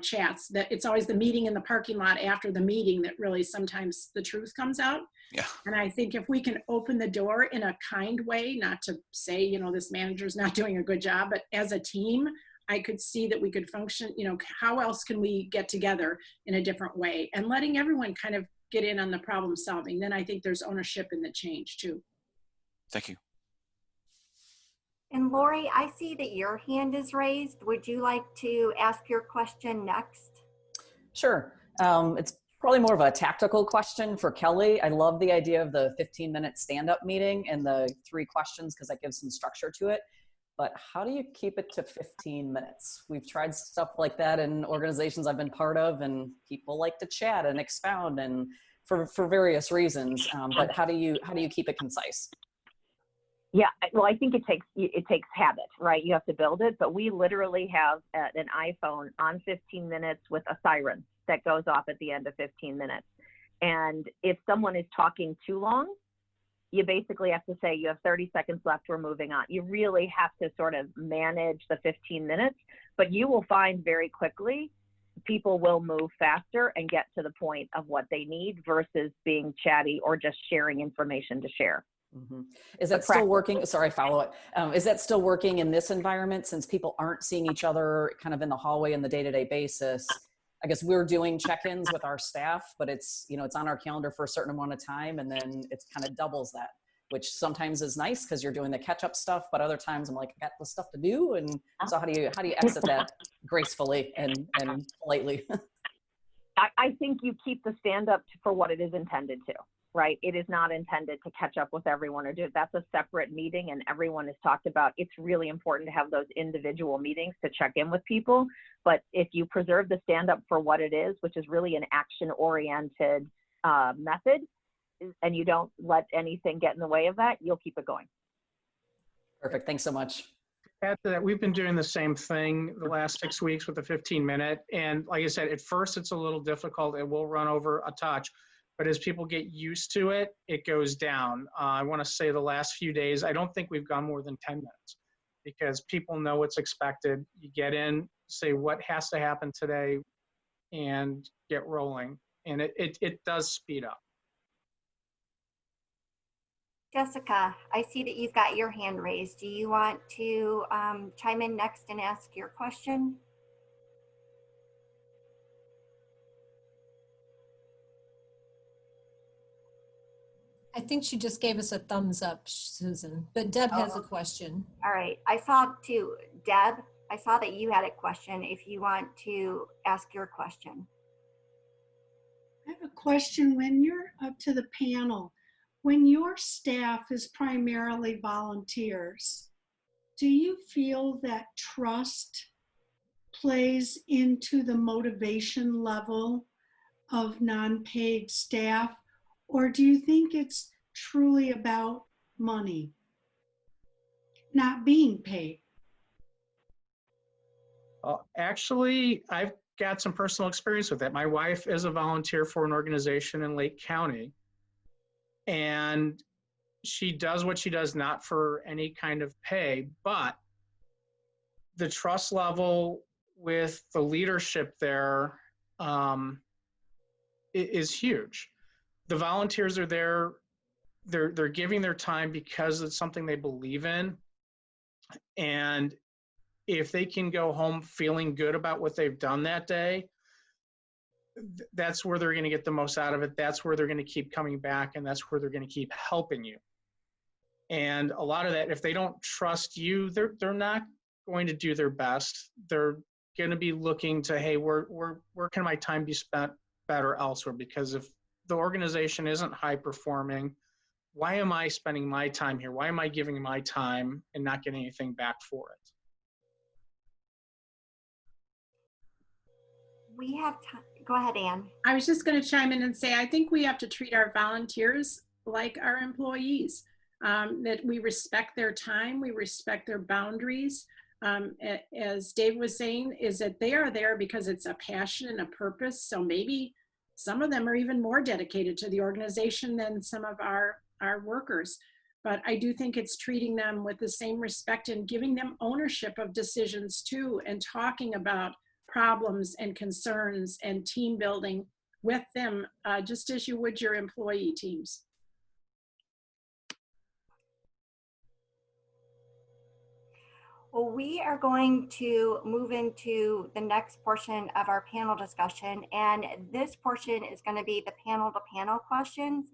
chats, that it's always the meeting in the parking lot after the meeting that really sometimes the truth comes out. Yeah. And I think if we can open the door in a kind way, not to say, this manager's not doing a good job, but as a team, I could see that we could function, how else can we get together in a different way, and letting everyone kind of get in on the problem solving. Then I think there's ownership in the change too. Thank you. And Lori, I see that your hand is raised. Would you like to ask your question next? Sure. It's probably more of a tactical question for Kelly. I love the idea of the 15-minute stand-up meeting and the 3 questions because that gives some structure to it. But how do you keep it to 15 minutes? We've tried stuff like that in organizations I've been part of, and people like to chat and expound and for various reasons. But how do you keep it concise? Yeah, well, I think it takes habit, right? You have to build it, but we literally have an iPhone on 15 minutes with a siren that goes off at the end of 15 minutes. And if someone is talking too long, you basically have to say, you have 30 seconds left, we're moving on. You really have to sort of manage the 15 minutes, but you will find very quickly people will move faster and get to the point of what they need versus being chatty or just sharing information to share. Mm-hmm. Is that still working? Sorry, follow it. Is that still working in this environment since people aren't seeing each other kind of in the hallway on the day-to-day basis? I guess we're doing check-ins with our staff, but it's, it's on our calendar for a certain amount of time, and then it's kind of doubles that, which sometimes is nice because you're doing the catch-up stuff, but other times I'm like, I got the stuff to do. And so how do you exit that gracefully and politely? I think you keep the stand-up for what it is intended to. Right? It is not intended to catch up with everyone or do it. That's a separate meeting, and everyone has talked about it's really important to have those individual meetings to check in with people. But if you preserve the stand-up for what it is, which is really an action-oriented method, and you don't let anything get in the way of that, you'll keep it going. Perfect. Thanks so much. Add to that, we've been doing the same thing the last 6 weeks with the 15-minute. And like I said, at first it's a little difficult. It will run over a touch. But as people get used to it, it goes down. I want to say the last few days, I don't think we've gone more than 10 minutes because people know what's expected. You get in, say what has to happen today, and get rolling. And it does speed up. Jessica, I see that you've got your hand raised. Do you want to chime in next and ask your question? I think she just gave us a thumbs up, Susan, but Deb has a question. All right, I saw too. Deb, I saw that you had a question. If you want to ask your question. I have a question. When you're up to the panel, when your staff is primarily volunteers, do you feel that trust plays into the motivation level of non-paid staff? Or do you think it's truly about money, not being paid? Actually, I've got some personal experience with that. My wife is a volunteer for an organization in Lake County, and she does what she does not for any kind of pay, but the trust level with the leadership there is huge. The volunteers are there, they're giving their time because it's something they believe in. And if they can go home feeling good about what they've done that day, that's where they're going to get the most out of it. That's where they're going to keep coming back, and that's where they're going to keep helping you. And a lot of that, if they don't trust you, they're not going to do their best. They're going to be looking to, hey, where can my time be spent better elsewhere? Because if the organization isn't high performing, why am I spending my time here? Why am I giving my time and not getting anything back for it? We have time. Go ahead, Ann. I was just going to chime in and say, I think we have to treat our volunteers like our employees, that we respect their time, we respect their boundaries. As Dave was saying, is that they are there because it's a passion and a purpose. So maybe some of them are even more dedicated to the organization than some of our workers. But I do think it's treating them with the same respect and giving them ownership of decisions too, and talking about problems and concerns and team building with them, just as you would your employee teams. Well, we are going to move into the next portion of our panel discussion, and this portion is going to be the panel-to-panel questions.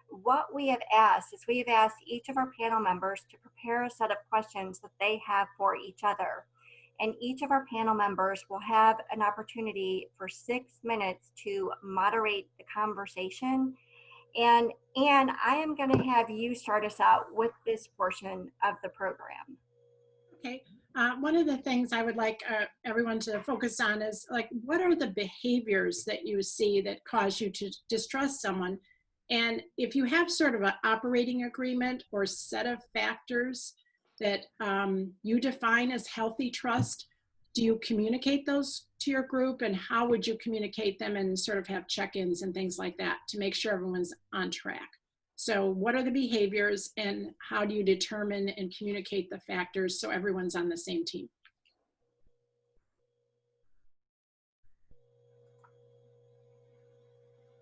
What we have asked is we've asked each of our panel members to prepare a set of questions that they have for each other. And each of our panel members will have an opportunity for 6 minutes to moderate the conversation. And Anne, I am going to have you start us out with this portion of the program. Okay. One of the things I would like everyone to focus on is, like, what are the behaviors that you see that cause you to distrust someone? And if you have sort of an operating agreement or set of factors that you define as healthy trust, do you communicate those to your group, and how would you communicate them and sort of have check-ins and things like that to make sure everyone's on track? So what are the behaviors, and how do you determine and communicate the factors so everyone's on the same team?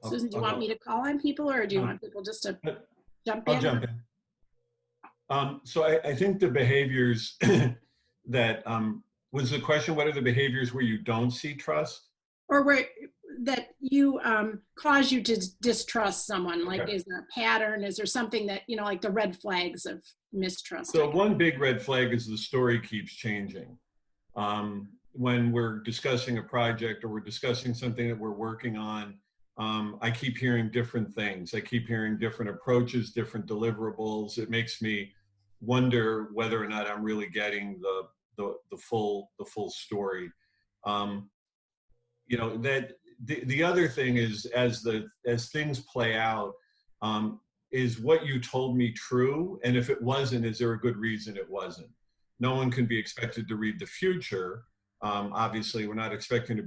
Susan, do you want me to call on people, or do you want people just to jump in? I'll jump in. So I think the behaviors that, was the question, what are the behaviors where you don't see trust? Or where that you cause you to distrust someone? Like, Okay. Is there a pattern? Is there something that, you know, like the red flags of mistrust? So one big red flag is the story keeps changing. When we're discussing a project or we're discussing something that we're working on, I keep hearing different things. I keep hearing different approaches, different deliverables. It makes me wonder whether or not I'm really getting the full story. You know, that the other thing is, as things play out, is what you told me true? And if it wasn't, is there a good reason it wasn't? No one can be expected to read the future. Obviously, we're not expecting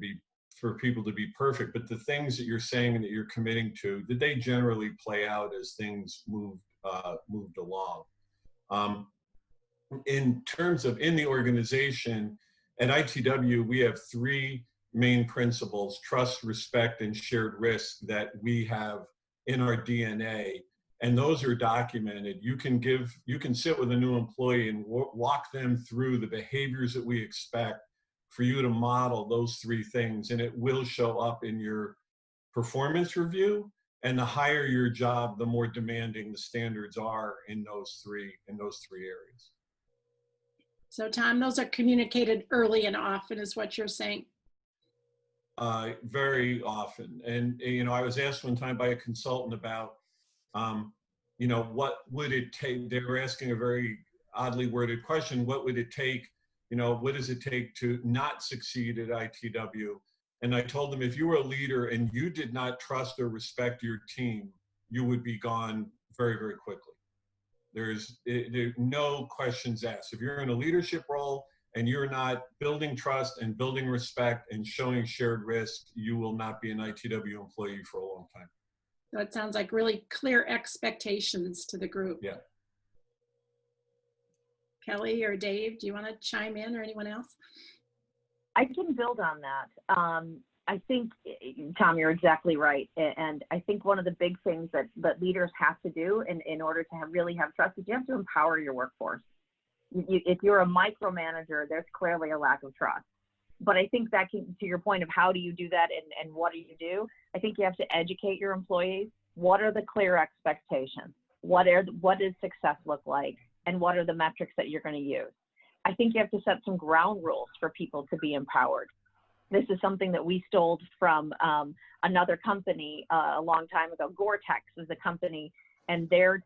for people to be perfect, but the things that you're saying and that you're committing to, did they generally play out as things moved along? In terms of in the organization, at ITW, we have 3 main principles: trust, respect, and shared risk, that we have in our DNA. And those are documented. You can sit with a new employee and walk them through the behaviors that we expect for you to model those 3 things, and it will show up in your performance review. And the higher your job, the more demanding the standards are in those three areas. So Tom, those are communicated early and often is what you're saying? Very often. And, you know, I was asked one time by a consultant about, you know, what would it take? They were asking a very oddly worded question. What would it take? You know, what does it take to not succeed at ITW? And I told them, if you were a leader and you did not trust or respect your team, you would be gone very, very quickly. There's no questions asked. If you're in a leadership role and you're not building trust and building respect and showing shared risk, you will not be an ITW employee for a long time. So it sounds like really clear expectations to the group. Yeah. Kelly or Dave, do you want to chime in, or anyone else? I can build on that. I think, Tom, you're exactly right. And I think one of the big things that leaders have to do in order to really have trust is you have to empower your workforce. If you're a micromanager, there's clearly a lack of trust. But I think that can, to your point of how do you do that and what do you do, I think you have to educate your employees. What are the clear expectations? What does success look like? And what are the metrics that you're going to use? I think you have to set some ground rules for people to be empowered. This is something that we stole from another company a long time ago. Gore-Tex is a company, and their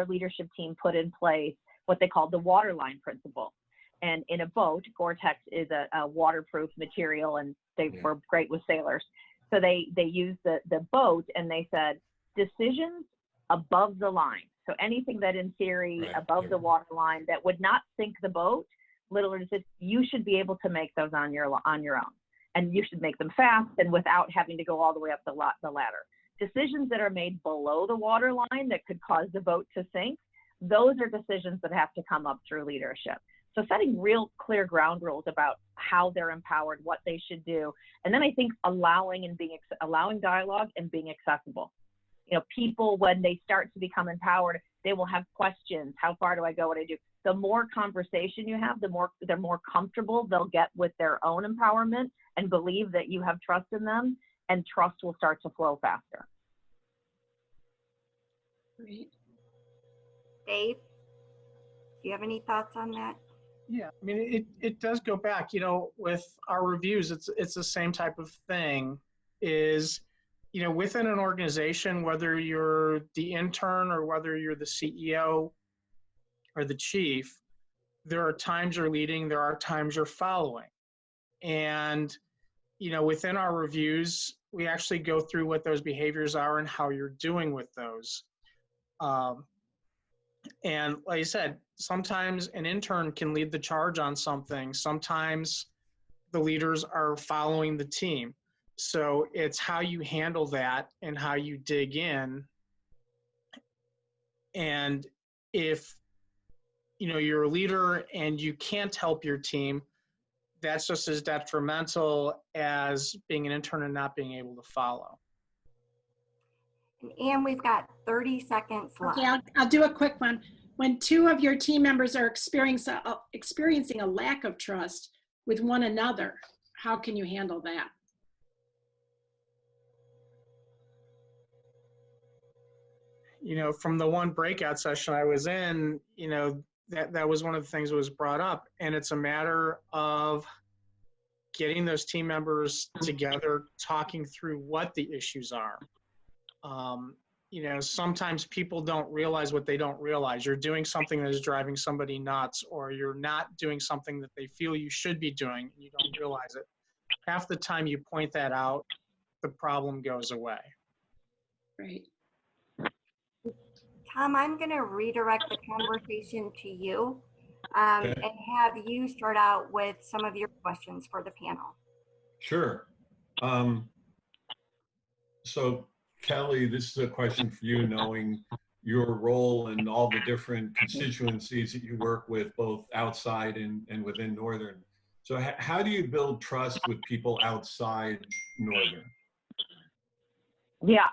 leadership team put in place what they called the waterline principle. And in a boat, Gore-Tex is a waterproof material, and they were great with sailors. So they used the boat, and they said, decisions above the line. So anything that in theory above the waterline that would not sink the boat, literally said, you should be able to make those on your own. And you should make them fast and without having to go all the way up the ladder. Decisions that are made below the waterline that could cause the boat to sink, those are decisions that have to come up through leadership. So setting real clear ground rules about how they're empowered, what they should do. And then I think allowing dialogue and being accessible. You know, people, when they start to become empowered, they will have questions. How far do I go? What do I do? The more conversation you have, they're more comfortable they'll get with their own empowerment and believe that you have trust in them, and trust will start to flow faster. Great. Dave, do you have any thoughts on that? Yeah, I mean, it does go back, you know, with our reviews, it's the same type of thing is, you know, within an organization, whether you're the intern or whether you're the CEO or the chief, there are times you're leading, there are times you're following. And, you know, within our reviews, we actually go through what those behaviors are and how you're doing with those. And like I said, sometimes an intern can lead the charge on something. Sometimes the leaders are following the team. So it's how you handle that and how you dig in. And if, you know, you're a leader and you can't help your team, that's just as detrimental as being an intern and not being able to follow. And we've got 30 seconds left. Okay, I'll do a quick one. When two of your team members are experiencing a lack of trust with one another, how can you handle that? You know, from the one breakout session I was in, you know, that was one of the things that was brought up. And it's a matter of getting those team members together, talking through what the issues are. You know, sometimes people don't realize what they don't realize. You're doing something that is driving somebody nuts, or you're not doing something that they feel you should be doing, and you don't realize it. Half the time you point that out, the problem goes away. Right. Tom, I'm going to redirect the conversation to you and have you start out with some of your questions for the panel. Sure. So Kelly, this is a question for you, knowing your role and all the different constituencies that you work with, both outside and within Northern. So how do you build trust with people outside Northern? Yeah.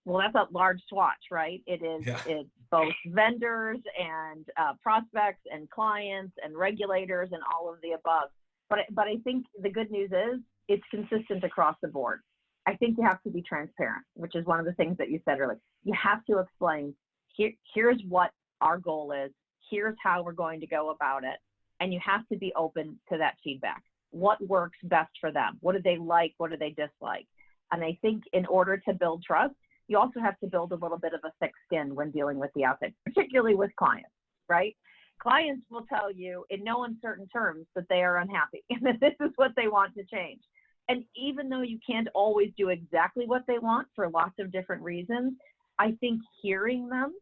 Well, that's a large swatch, right? It's both vendors and prospects and clients and regulators and all of the above. But I think the good news is it's consistent across the board. I think you have to be transparent, which is one of the things that you said earlier. You have to explain, here's what our goal is, here's how we're going to go about it, and you have to be open to that feedback. What works best for them? What do they like? What do they dislike? And I think in order to build trust, you also have to build a little bit of a thick skin when dealing with the outside, particularly with clients, right? Clients will tell you in no uncertain terms that they are unhappy and that this is what they want to change. And even though you can't always do exactly what they want for lots of different reasons, I think hearing them,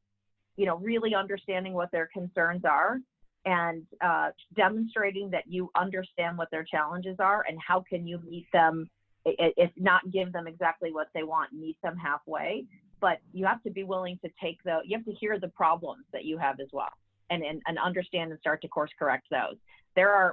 you know, really understanding what their concerns are and demonstrating that you understand what their challenges are and how can you meet them, if not give them exactly what they want, meet them halfway. But you have to be willing to you have to hear the problems that you have as well and understand and start to course correct those.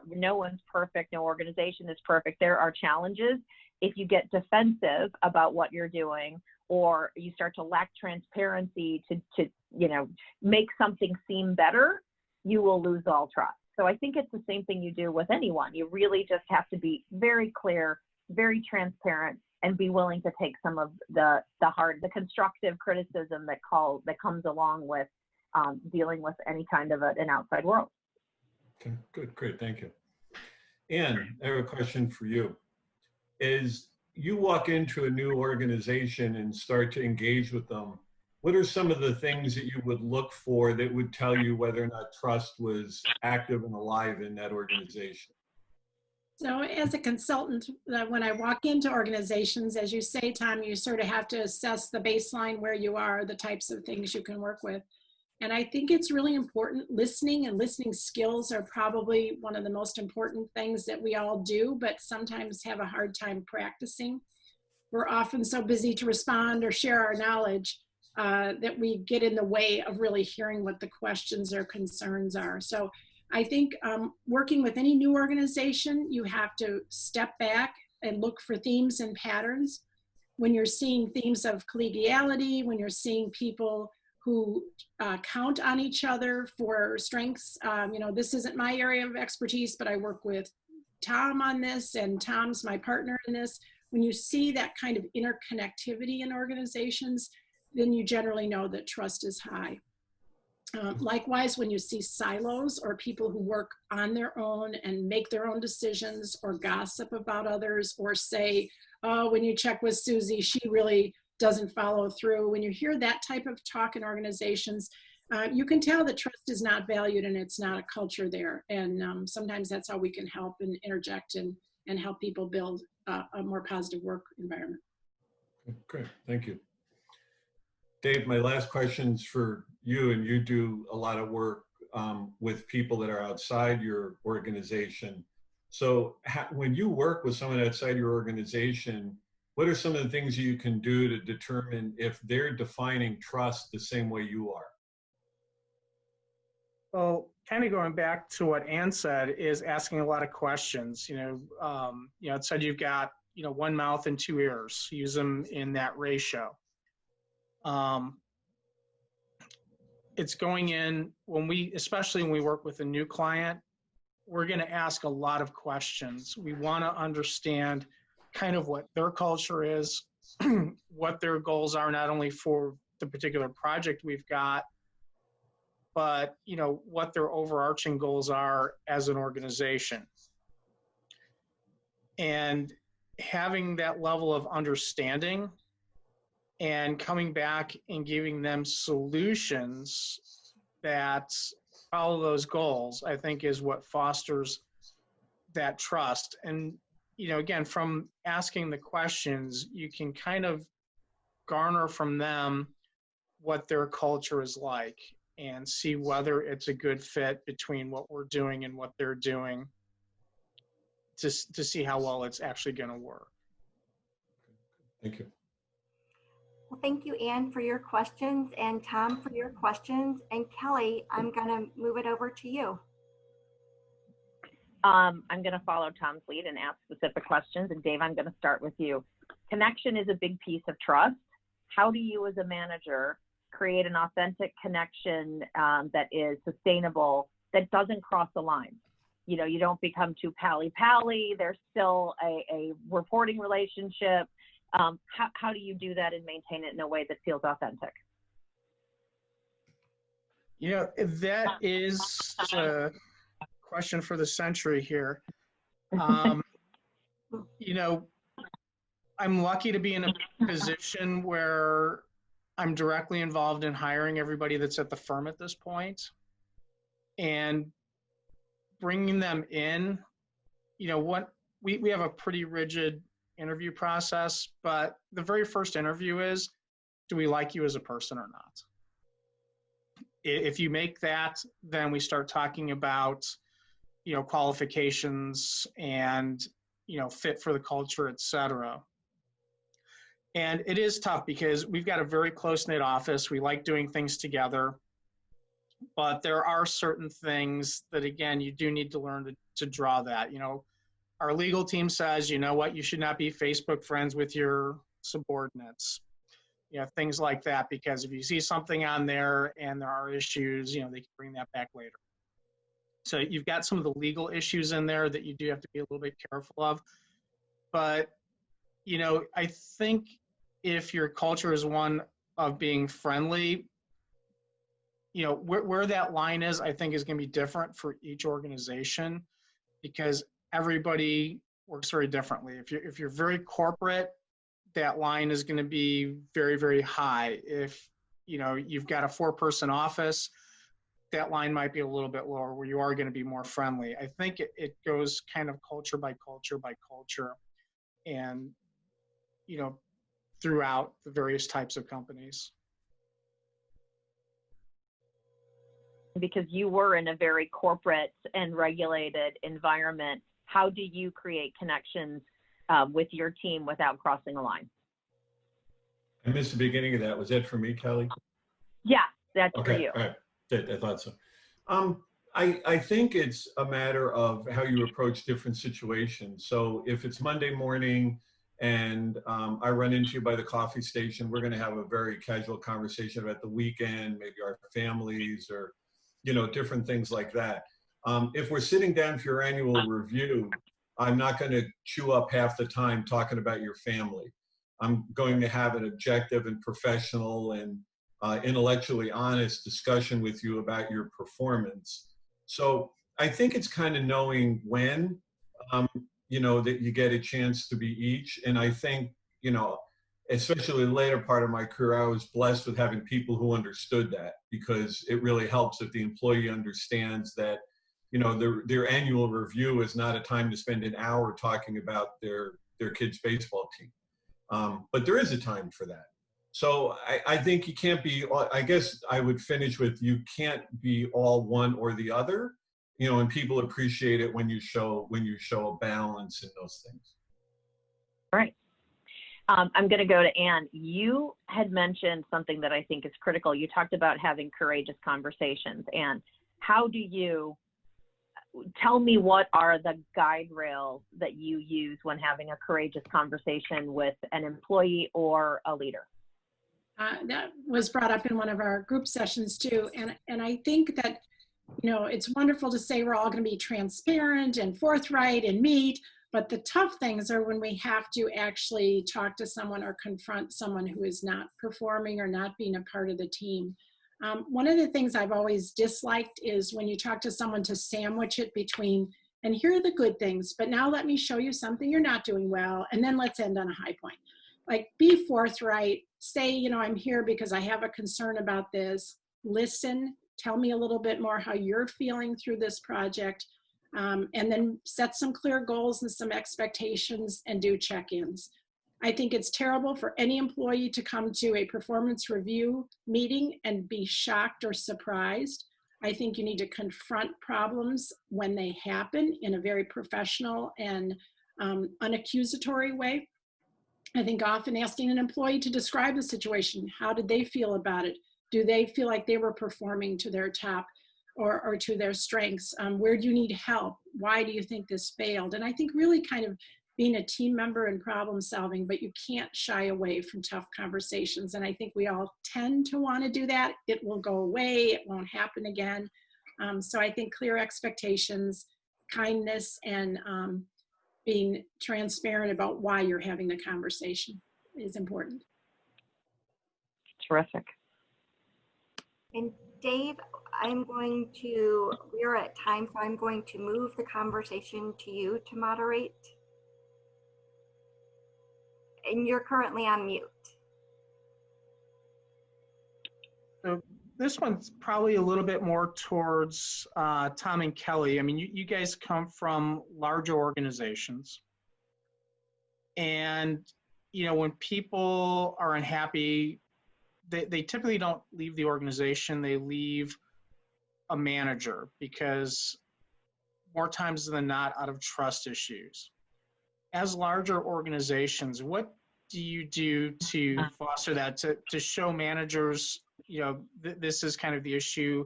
No one's perfect, no organization is perfect. There are challenges. If you get defensive about what you're doing, or you start to lack transparency to you know, make something seem better, you will lose all trust. So I think it's the same thing you do with anyone. You really just have to be very clear, very transparent, and be willing to take some of the constructive criticism that comes along with dealing with any kind of an outside world. Okay, good, great, thank you. Ann, I have a question for you. As you walk into a new organization and start to engage with them, what are some of the things that you would look for that would tell you whether or not trust was active and alive in that organization? So as a consultant, when I walk into organizations, as you say, Tom, you sort of have to assess the baseline where you are, the types of things you can work with. And I think it's really important. Listening and listening skills are probably one of the most important things that we all do, but sometimes have a hard time practicing. We're often so busy to respond or share our knowledge that we get in the way of really hearing what the questions or concerns are. So I think working with any new organization, you have to step back and look for themes and patterns. When you're seeing themes of collegiality, when you're seeing people who count on each other for strengths, you know, this isn't my area of expertise, but I work with Tom on this, and Tom's my partner in this. When you see that kind of interconnectivity in organizations, then you generally know that trust is high. Likewise, when you see silos or people who work on their own and make their own decisions or gossip about others or say, oh, when you check with Susie, she really doesn't follow through. When you hear that type of talk in organizations, you can tell that trust is not valued and it's not a culture there. And sometimes that's how we can help and interject and help people build a more positive work environment. Great, thank you. Dave, my last question's for you, and you do a lot of work with people that are outside your organization. So when you work with someone outside your organization, what are some of the things you can do to determine if they're defining trust the same way you are? Well, kind of going back to what Ann said, is asking a lot of questions. It said you've got, one mouth and two ears. Use them in that ratio. It's going in especially when we work with a new client, we're going to ask a lot of questions. We want to understand kind of what their culture is, what their goals are, not only for the particular project we've got, but what their overarching goals are as an organization. And having that level of understanding and coming back and giving them solutions that follow those goals, I think is what fosters that trust. And, again, from asking the questions, you can kind of garner from them what their culture is like and see whether it's a good fit between what we're doing and what they're doing to see how well it's actually going to work. Thank you. Well, thank you, Ann, for your questions, and Tom for your questions. And Kelly, I'm going to move it over to you. I'm going to follow Tom's lead and ask specific questions. And Dave, I'm going to start with you. Connection is a big piece of trust. How do you as a manager create an authentic connection that is sustainable, that doesn't cross the line? You don't become too pally-pally. There's still a reporting relationship. How do you do that and maintain it in a way that feels authentic? That is a question for the century here. I'm lucky to be in a position where I'm directly involved in hiring everybody that's at the firm at this point, and bringing them in. We have a pretty rigid interview process, but the very first interview is, do we like you as a person or not? If you make that, then we start talking about, qualifications and, fit for the culture, et cetera. And it is tough because we've got a very close-knit office. We like doing things together, but there are certain things that, again, you do need to learn to draw that. Our legal team says, you should not be Facebook friends with your subordinates. Things like that, because if you see something on there and there are issues, they can bring that back later. So you've got some of the legal issues in there that you do have to be a little bit careful of. But, I think if your culture is one of being friendly, where that line is, I think is going to be different for each organization, because everybody works very differently. If you're very corporate, that line is going to be very, very high. If you've got a 4-person office, that line might be a little bit lower, where you are going to be more friendly. I think it goes kind of culture by culture by culture, and throughout the various types of companies. Because you were in a very corporate and regulated environment, how do you create connections with your team without crossing a line? I missed the beginning of that. Was that for me, Kelly? Yeah, that's okay, for you. All right. I thought so. I think it's a matter of how you approach different situations. So if it's Monday morning and I run into you by the coffee station, we're going to have a very casual conversation about the weekend, maybe our families or, different things like that. If we're sitting down for your annual review, I'm not going to chew up half the time talking about your family. I'm going to have an objective and professional and intellectually honest discussion with you about your performance. So I think it's kind of knowing when, that you get a chance to be each. And I think, especially the later part of my career, I was blessed with having people who understood that, because it really helps if the employee understands that, their annual review is not a time to spend an hour talking about their kid's baseball team. But there is a time for that. So I think you can't be, I guess I would finish with, you can't be all one or the other, and people appreciate it when you show a balance in those things. All right. I'm going to go to Anne. You had mentioned something that I think is critical. You talked about having courageous conversations. And how do you, tell me, what are the guide rails that you use when having a courageous conversation with an employee or a leader? That was brought up in one of our group sessions too. And I think that, it's wonderful to say we're all going to be transparent and forthright and meet, but the tough things are when we have to actually talk to someone or confront someone who is not performing or not being a part of the team. One of the things I've always disliked is when you talk to someone to sandwich it between, and here are the good things, but now let me show you something you're not doing well, and then let's end on a high point. Like, be forthright, say, I'm here because I have a concern about this, listen, tell me a little bit more how you're feeling through this project, and then set some clear goals and some expectations and do check-ins. I think it's terrible for any employee to come to a performance review meeting and be shocked or surprised. I think you need to confront problems when they happen in a very professional and unaccusatory way. I think often asking an employee to describe the situation, how did they feel about it? Do they feel like they were performing to their top or to their strengths? Where do you need help? Why do you think this failed? And I think really kind of being a team member and problem solving, but you can't shy away from tough conversations. And I think we all tend to want to do that. It will go away. It won't happen again. So I think clear expectations, kindness, and being transparent about why you're having the conversation is important. Terrific. And Dave, we're at time, so I'm going to move the conversation to you to moderate. And you're currently on mute. So this one's probably a little bit more towards Tom and Kelly. I mean, you guys come from larger organizations. And, when people are unhappy, they typically don't leave the organization. They leave a manager, because more times than not, out of trust issues. As larger organizations, what do you do to foster that, to show managers, this is kind of the issue,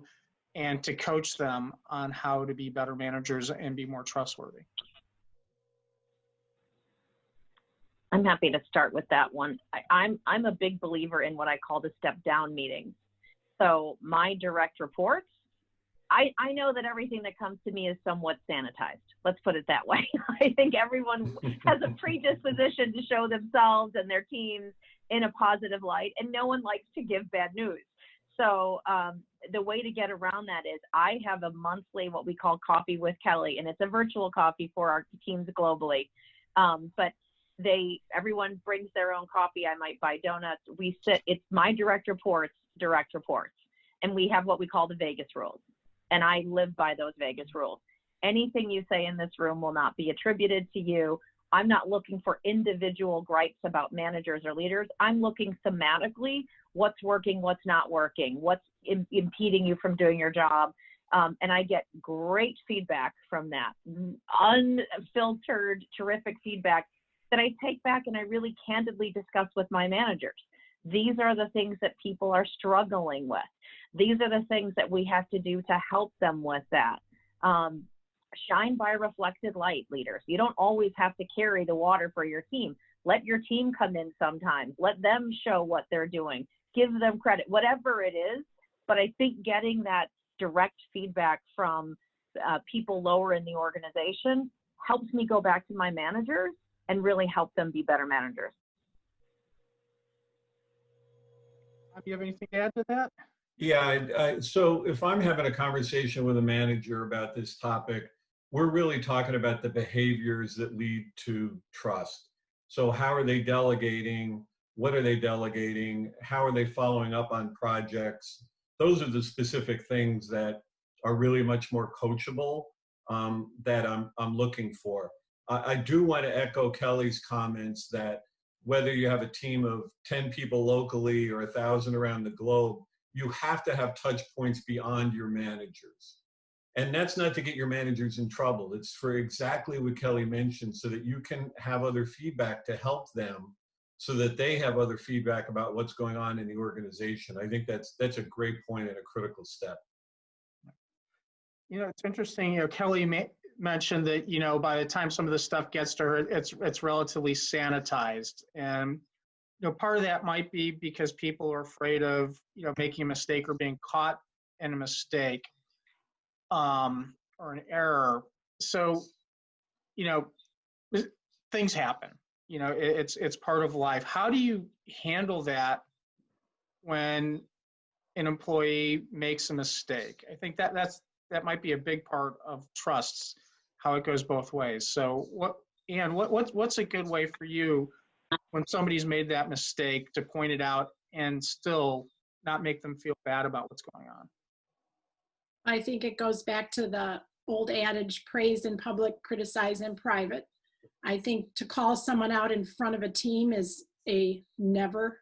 and to coach them on how to be better managers and be more trustworthy? I'm happy to start with that one. I'm a big believer in what I call the step down meetings. So my direct reports, I know that everything that comes to me is somewhat sanitized. Let's put it that way. I think everyone has a predisposition to show themselves and their teams in a positive light, and no one likes to give bad news. So the way to get around that is I have a monthly, what we call Coffee with Kelly, and it's a virtual coffee for our teams globally. But everyone brings their own coffee. I might buy donuts. It's my direct reports, and we have what we call the Vegas rules. And I live by those Vegas rules. Anything you say in this room will not be attributed to you. I'm not looking for individual gripes about managers or leaders. I'm looking thematically, what's working, what's not working, what's impeding you from doing your job. And I get great feedback from that, unfiltered, terrific feedback that I take back and I really candidly discuss with my managers. These are the things that people are struggling with. These are the things that we have to do to help them with that. Shine by reflected light, leaders. You don't always have to carry the water for your team. Let your team come in sometimes. Let them show what they're doing. Give them credit, whatever it is. But I think getting that direct feedback from people lower in the organization helps me go back to my managers and really help them be better managers. Do you have anything to add to that? Yeah, so if I'm having a conversation with a manager about this topic, we're really talking about the behaviors that lead to trust. So how are they delegating? What are they delegating? How are they following up on projects? Those are the specific things that are really much more coachable that I'm looking for. I do want to echo Kelly's comments that whether you have a team of 10 people locally or 1,000 around the globe, you have to have touch points beyond your managers. And that's not to get your managers in trouble. It's for exactly what Kelly mentioned, so that you can have other feedback to help them, so that they have other feedback about what's going on in the organization. I think that's a great point and a critical step. You know, it's interesting, you know, Kelly mentioned that, you know, by the time some of the stuff gets to her, it's relatively sanitized. And, you know, part of that might be because people are afraid of, you know, making a mistake or being caught in a mistake or an error. So, you know, things happen, you know, it's part of life. How do you handle that when an employee makes a mistake? I think that might be a big part of trusts, how it goes both ways. So what's a good way for you when somebody's made that mistake to point it out and still not make them feel bad about what's going on? I think it goes back to the old adage, praise in public, criticize in private. I think to call someone out in front of a team is a never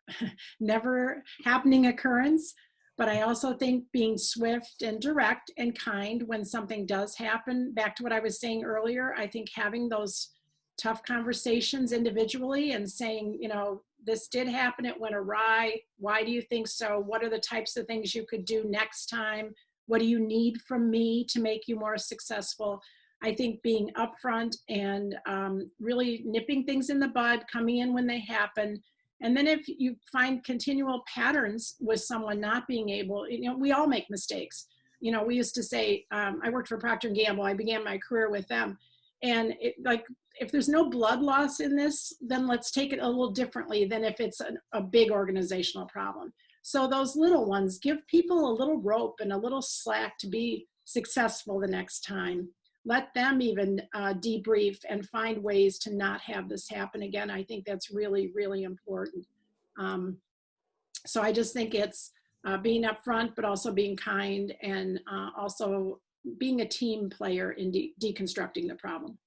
happening occurrence. But I also think being swift and direct and kind when something does happen, back to what I was saying earlier, I think having those tough conversations individually and saying, you know, this did happen, it went awry. Why do you think so? What are the types of things you could do next time? What do you need from me to make you more successful? I think being upfront and really nipping things in the bud, coming in when they happen. And then if you find continual patterns with someone not being able, you know, we all make mistakes. You know, we used to say, I worked for Procter & Gamble. I began my career with them. And if there's no blood loss in this, then let's take it a little differently than if it's a big organizational problem. So those little ones, give people a little rope and a little slack to be successful the next time. Let them even debrief and find ways to not have this happen again. I think that's really, really important. So I just think it's being upfront, but also being kind and also being a team player in deconstructing the problem.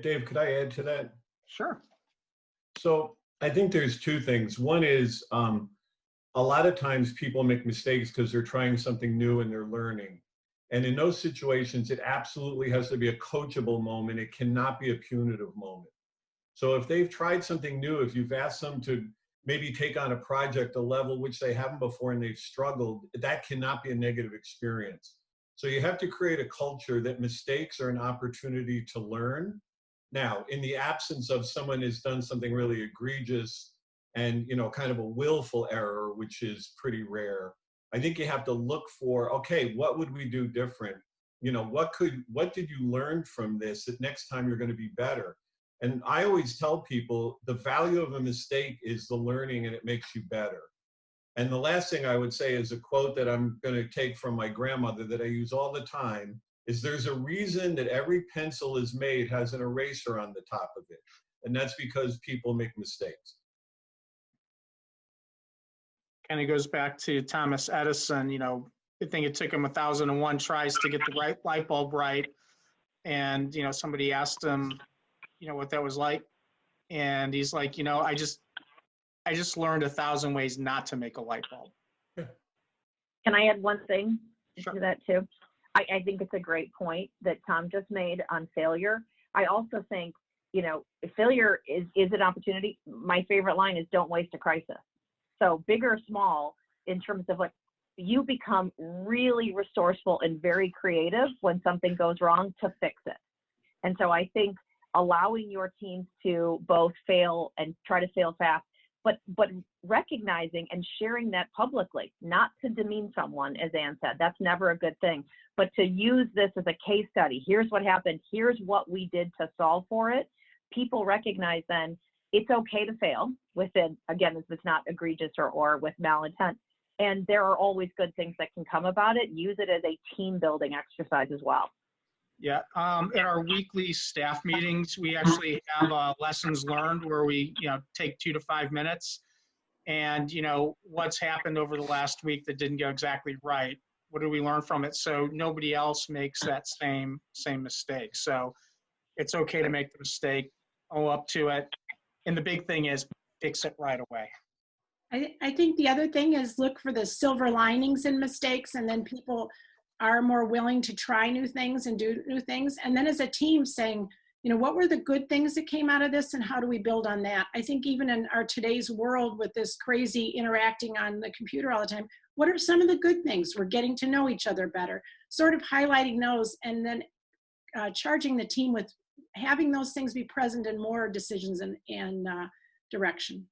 Dave, could I add to that? Sure. So I think there's two things. One is a lot of times people make mistakes because they're trying something new and they're learning. And in those situations, it absolutely has to be a coachable moment. It cannot be a punitive moment. So if they've tried something new, if you've asked them to maybe take on a project, a level which they haven't before and they've struggled, that cannot be a negative experience. So you have to create a culture that mistakes are an opportunity to learn. Now, in the absence of someone who's done something really egregious and, you know, kind of a willful error, which is pretty rare, I think you have to look for, okay, what would we do different? You know, what did you learn from this that next time you're going to be better? And I always tell people the value of a mistake is the learning and it makes you better. And the last thing I would say is a quote that I'm going to take from my grandmother that I use all the time, is there's a reason that every pencil is made has an eraser on the top of it. And that's because people make mistakes. Kind of goes back to Thomas Edison, you know, I think it took him 1,001 tries to get the right light bulb right. And, you know, somebody asked him, you know, what that was like. And he's like, you know, I just learned 1,000 ways not to make a light bulb. Can I add one thing Sure. to that too? I think it's a great point that Tom just made on failure. I also think, you know, failure is an opportunity. My favorite line is, don't waste a crisis. So big or small, in terms of like, you become really resourceful and very creative when something goes wrong to fix it. And so I think allowing your teams to both fail and try to fail fast, but recognizing and sharing that publicly, not to demean someone, as Ann said, that's never a good thing, but to use this as a case study. Here's what happened. Here's what we did to solve for it. People recognize then it's okay to fail within, again, if it's not egregious or with malintent. And there are always good things that can come about it. Use it as a team building exercise as well. Yeah, at our weekly staff meetings, we actually have lessons learned where we, take 2 to 5 minutes and, what's happened over the last week that didn't go exactly right. What did we learn from it? So nobody else makes that same mistake. So it's okay to make the mistake, own up to it. And the big thing is fix it right away. I think the other thing is look for the silver linings in mistakes, and then people are more willing to try new things and do new things. And then as a team saying, what were the good things that came out of this and how do we build on that? I think even in our today's world with this crazy interacting on the computer all the time, what are some of the good things? We're getting to know each other better, sort of highlighting those, and then charging the team with having those things be present in more decisions and direction.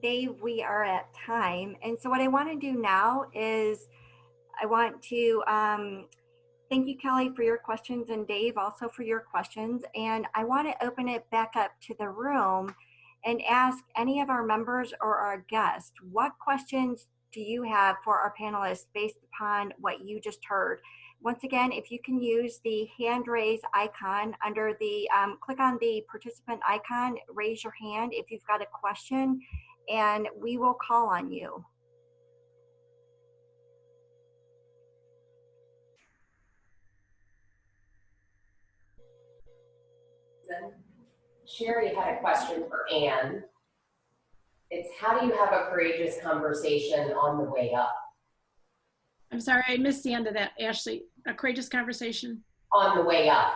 Dave, we are at time. And so what I want to do now is I want to thank you, Kelly, for your questions, and Dave also for your questions. And I want to open it back up to the room and ask any of our members or our guests, what questions do you have for our panelists based upon what you just heard? Once again, if you can use the hand raise icon under the, click on the participant icon, raise your hand if you've got a question, and we will call on you. Sherry had a question for Ann. It's how do you have a courageous conversation on the way up? I'm sorry, I missed the end of that, Ashley. A courageous conversation? On the way up.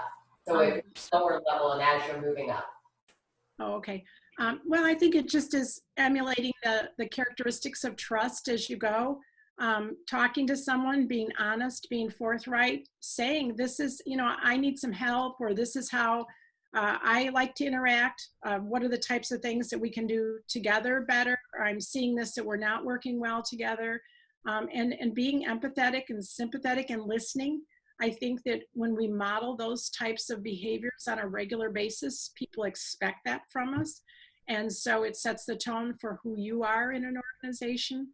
So if it's lower level and as you're moving up. Oh, okay. Well, I think it just is emulating the characteristics of trust as you go. Talking to someone, being honest, being forthright, saying this is, I need some help, or this is how I like to interact. What are the types of things that we can do together better? Or I'm seeing this that we're not working well together. And being empathetic and sympathetic and listening. I think that when we model those types of behaviors on a regular basis, people expect that from us. And so it sets the tone for who you are in an organization.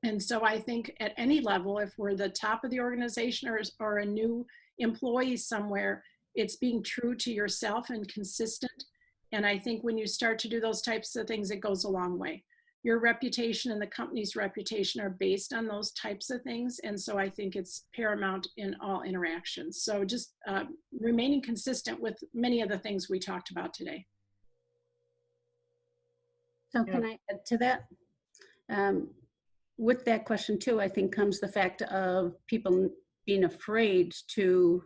And so I think at any level, if we're the top of the organization or a new employee somewhere, it's being true to yourself and consistent. And I think when you start to do those types of things, it goes a long way. Your reputation and the company's reputation are based on those types of things. And so I think it's paramount in all interactions. So just remaining consistent with many of the things we talked about today. So can I add to that? With that question too, I think comes the fact of people being afraid to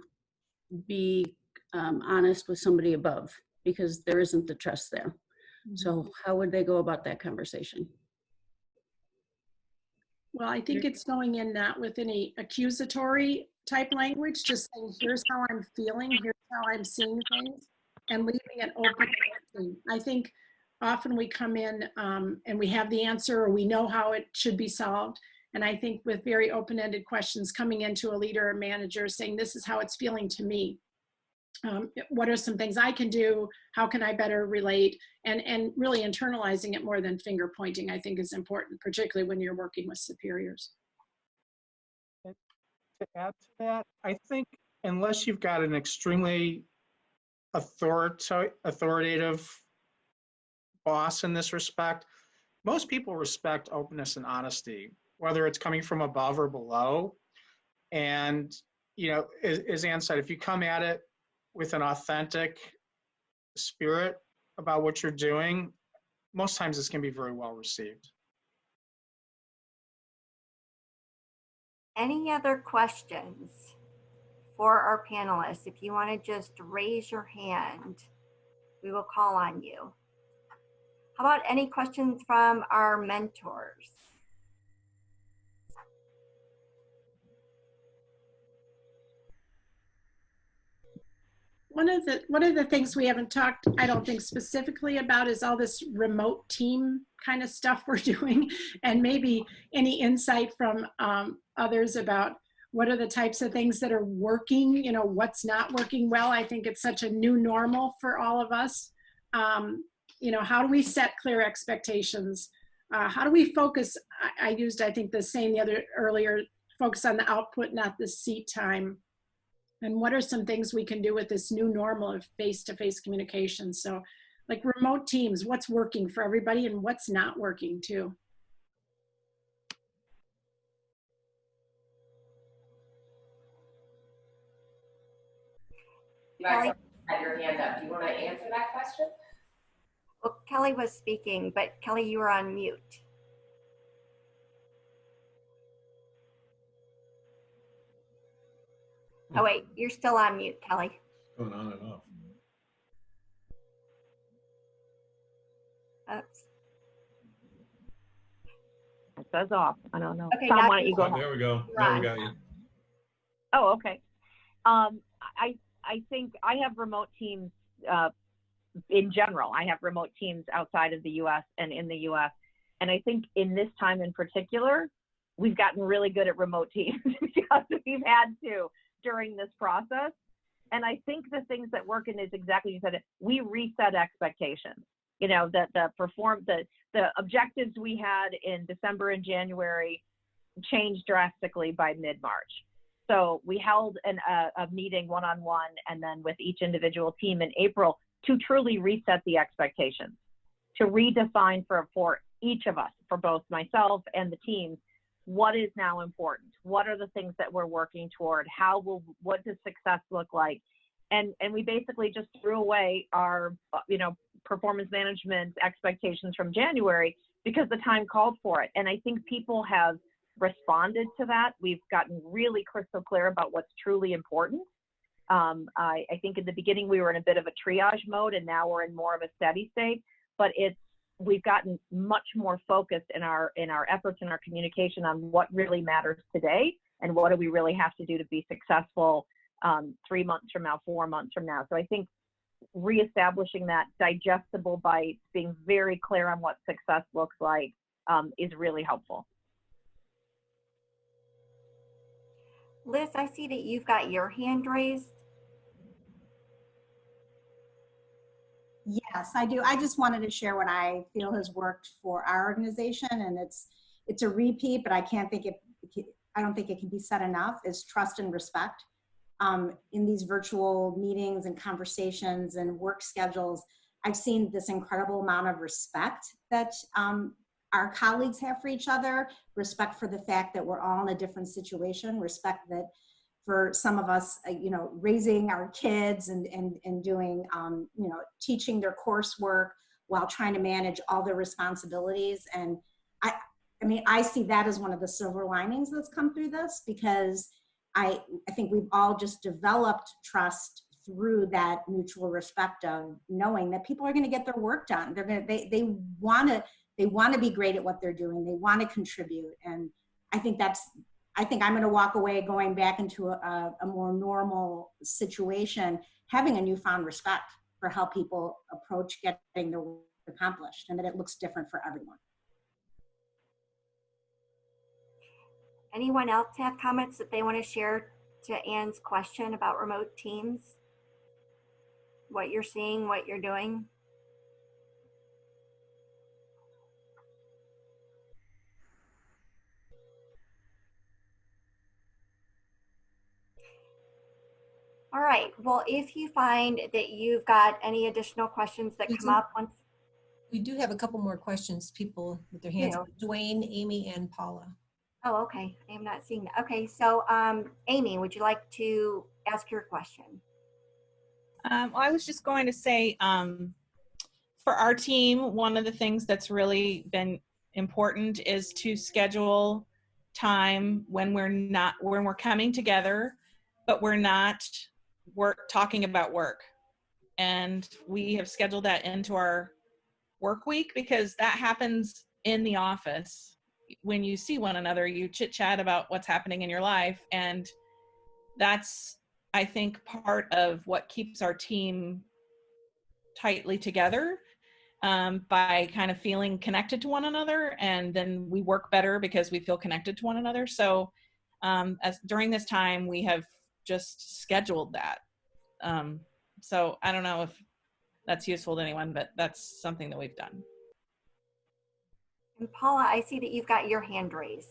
be honest with somebody above because there isn't the trust there. So how would they go about that conversation? Well, I think it's going in not with any accusatory type language, just saying, here's how I'm feeling, here's how I'm seeing things, and leaving it open. I think often we come in and we have the answer or we know how it should be solved. And I think with very open-ended questions coming into a leader or manager saying, this is how it's feeling to me. What are some things I can do? How can I better relate? And really internalizing it more than finger pointing, I think is important, particularly when you're working with superiors. To add to that, I think unless you've got an extremely authoritative boss in this respect, most people respect openness and honesty, whether it's coming from above or below. And, as Ann said, if you come at it with an authentic spirit about what you're doing, most times this can be very well received. Any other questions for our panelists? If you want to just raise your hand, we will call on you. How about any questions from our mentors? One of the things we haven't talked, I don't think specifically about, is all this remote team kind of stuff we're doing, and maybe any insight from others about what are the types of things that are working, you know, what's not working well. I think it's such a new normal for all of us. You know, how do we set clear expectations? How do we focus? I used, I think, the saying earlier, focus on the output, not the seat time. And what are some things we can do with this new normal of face-to-face communication? So like remote teams, what's working for everybody and what's not working too? You guys had your hand up. Do you want to answer that question? Well, Kelly was speaking, but Kelly, you were on mute. Oh wait, you're still on mute, Kelly. Going on and off. Oops. It says off. I don't know. Okay, Tom, now why don't you go Oh, ahead? there we go. You're Now we on. got you. Oh, okay. I think I have remote teams in general. I have remote teams outside of the U.S. and in the U.S. And I think in this time in particular, we've gotten really good at remote teams because we've had to during this process. And I think the things that work in is exactly you said it. We reset expectations. You know, the objectives we had in December and January changed drastically by mid-March. So we held a meeting one-on-one and then with each individual team in April to truly reset the expectations, to redefine for each of us, for both myself and the teams, what is now important? What are the things that we're working toward? What does success look like? And we basically just threw away our, performance management expectations from January because the time called for it. And I think people have responded to that. We've gotten really crystal clear about what's truly important. I think in the beginning we were in a bit of a triage mode, and now we're in more of a steady state. But we've gotten much more focused in our efforts and our communication on what really matters today, and what do we really have to do to be successful 3 months from now, 4 months from now. So I think reestablishing that digestible bites, being very clear on what success looks like, is really helpful. Liz, I see that you've got your hand raised. Yes, I do. I just wanted to share what I feel has worked for our organization, and it's a repeat, but I don't think it can be said enough, is trust and respect. In these virtual meetings and conversations and work schedules, I've seen this incredible amount of respect that our colleagues have for each other, respect for the fact that we're all in a different situation, respect that for some of us, raising our kids and doing, teaching their coursework while trying to manage all their responsibilities. And I see that as one of the silver linings that's come through this, because I think we've all just developed trust through that mutual respect of knowing that people are going to get their work done. They want to be great at what they're doing. They want to contribute. And I think I'm going to walk away going back into a more normal situation, having a newfound respect for how people approach getting their work accomplished, and that it looks different for everyone. Anyone else have comments that they want to share to Anne's question about remote teams? What you're seeing, what you're doing? All right, well, if you find that you've got any additional questions that come up once. We do have a couple more questions, people with their hands up. Dwayne, Amy, and Paula. Oh, okay. I am not seeing that. Okay, so Amy, would you like to ask your question? I was just going to say, for our team, one of the things that's really been important is to schedule time when we're coming together, but we're not talking about work. And we have scheduled that into our work week, because that happens in the office. When you see one another, you chit chat about what's happening in your life. And that's, I think, part of what keeps our team tightly together, by kind of feeling connected to one another. And then we work better because we feel connected to one another. So as during this time, we have just scheduled that. So I don't know if that's useful to anyone, but that's something that we've done. And Paula, I see that you've got your hand raised.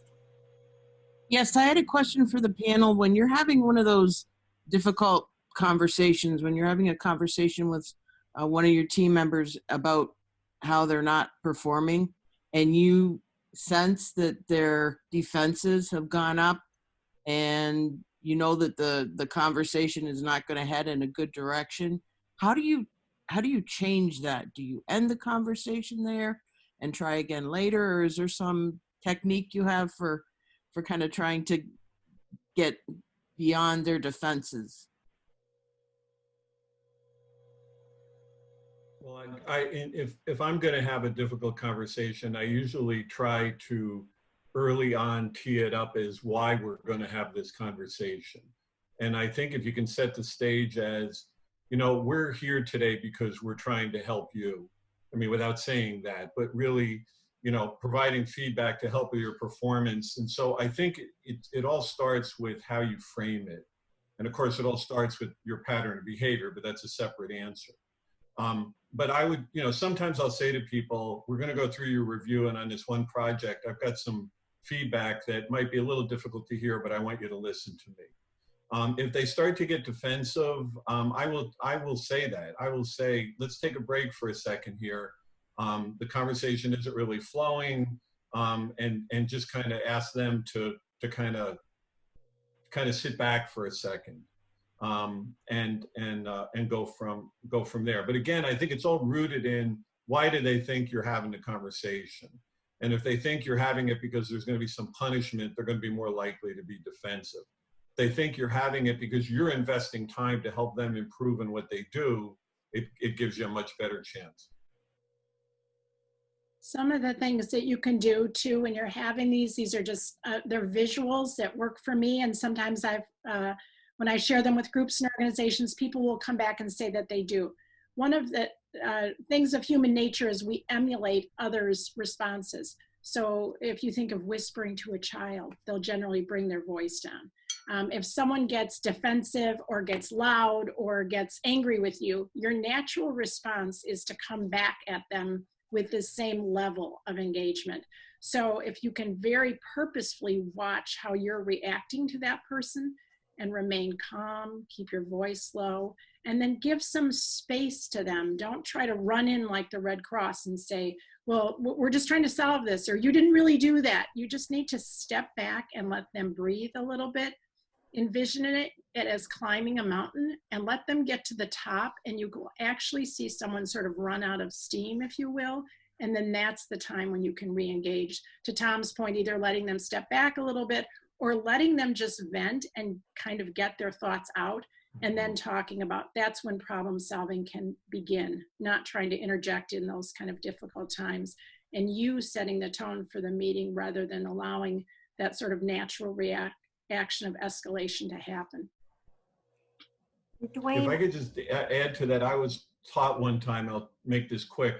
Yes, I had a question for the panel. When you're having one of those difficult conversations, when you're having a conversation with one of your team members about how they're not performing, and you sense that their defenses have gone up, and you know that the conversation is not going to head in a good direction, how do you change that? Do you end the conversation there and try again later, or is there some technique you have for kind of trying to get beyond their defenses? Well, if I'm going to have a difficult conversation, I usually try to early on tee it up as why we're going to have this conversation. And I think if you can set the stage as, you know, we're here today because we're trying to help you. I mean, without saying that, but really, you know, providing feedback to help with your performance. And so I think it all starts with how you frame it. And of course, it all starts with your pattern of behavior, but that's a separate answer. But I would, you know, sometimes I'll say to people, we're going to go through your review, and on this one project, I've got some feedback that might be a little difficult to hear, but I want you to listen to me. If they start to get defensive, I will say that. I will say, let's take a break for a second here. The conversation isn't really flowing, and just kind of ask them to kind of sit back for a second, and go from there. But again, I think it's all rooted in, why do they think you're having the conversation? And if they think you're having it because there's going to be some punishment, they're going to be more likely to be defensive. They think you're having it because you're investing time to help them improve in what they do, it gives you a much better chance. Some of the things that you can do too when you're having these are just, they're visuals that work for me. And sometimes when I share them with groups and organizations, people will come back and say that they do. One of the things of human nature is we emulate others' responses. So if you think of whispering to a child, they'll generally bring their voice down. If someone gets defensive or gets loud or gets angry with you, your natural response is to come back at them with the same level of engagement. So if you can very purposefully watch how you're reacting to that person and remain calm, keep your voice low, and then give some space to them. Don't try to run in like the Red Cross and say, well, we're just trying to solve this, or you didn't really do that. You just need to step back and let them breathe a little bit. Envision it as climbing a mountain, and let them get to the top, and you will actually see someone sort of run out of steam, if you will. And then that's the time when you can re-engage. To Tom's point, either letting them step back a little bit or letting them just vent and kind of get their thoughts out, and then talking about, that's when problem solving can begin, not trying to interject in those kind of difficult times, and you setting the tone for the meeting rather than allowing that sort of natural reaction of escalation to happen. Dwayne? If I could just add to that, I was taught one time, I'll make this quick,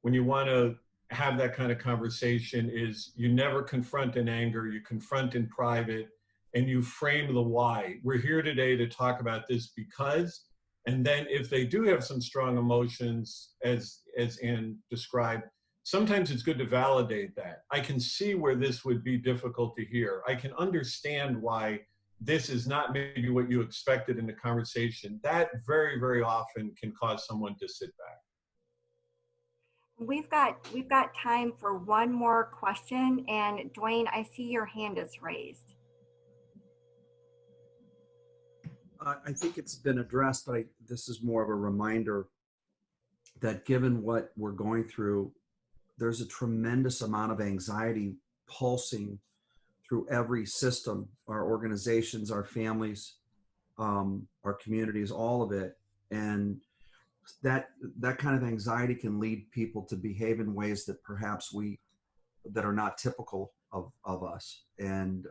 when you want to have that kind of conversation is you never confront in anger, you confront in private, and you frame the why. We're here today to talk about this because, and then if they do have some strong emotions, as Ann described, sometimes it's good to validate that. I can see where this would be difficult to hear. I can understand why this is not maybe what you expected in the conversation. That very, very often can cause someone to sit back. We've got time for one more question, and Dwayne, I see your hand is raised. I think it's been addressed, but this is more of a reminder that given what we're going through, there's a tremendous amount of anxiety pulsing through every system, our organizations, our families, our communities, all of it. And that kind of anxiety can lead people to behave in ways that perhaps that are not typical of us. And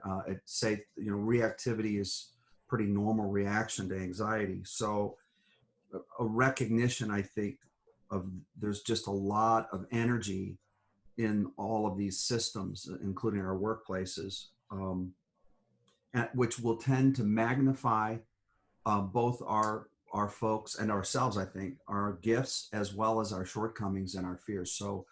reactivity is pretty normal reaction to anxiety. So a recognition, I think, of there's just a lot of energy in all of these systems, including our workplaces, which will tend to magnify both our folks and ourselves, I think, our gifts as well as our shortcomings and our fears. So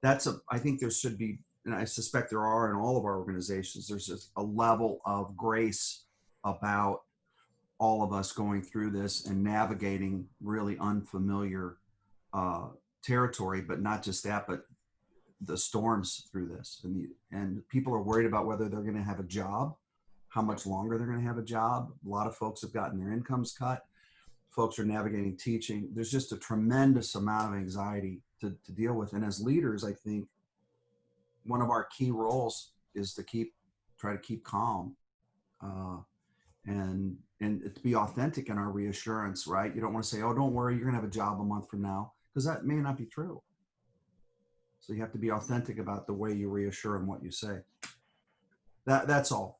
I think there should be, and I suspect there are in all of our organizations, there's just a level of grace about all of us going through this and navigating really unfamiliar territory, but not just that, but the storms through this. And people are worried about whether they're going to have a job, how much longer they're going to have a job. A lot of folks have gotten their incomes cut. Folks are navigating teaching. There's just a tremendous amount of anxiety to deal with. And as leaders, I think one of our key roles is to try to keep calm and to be authentic in our reassurance, right? You don't want to say, oh, don't worry, you're going to have a job a month from now, because that may not be true. So you have to be authentic about the way you reassure and what you say. That's all.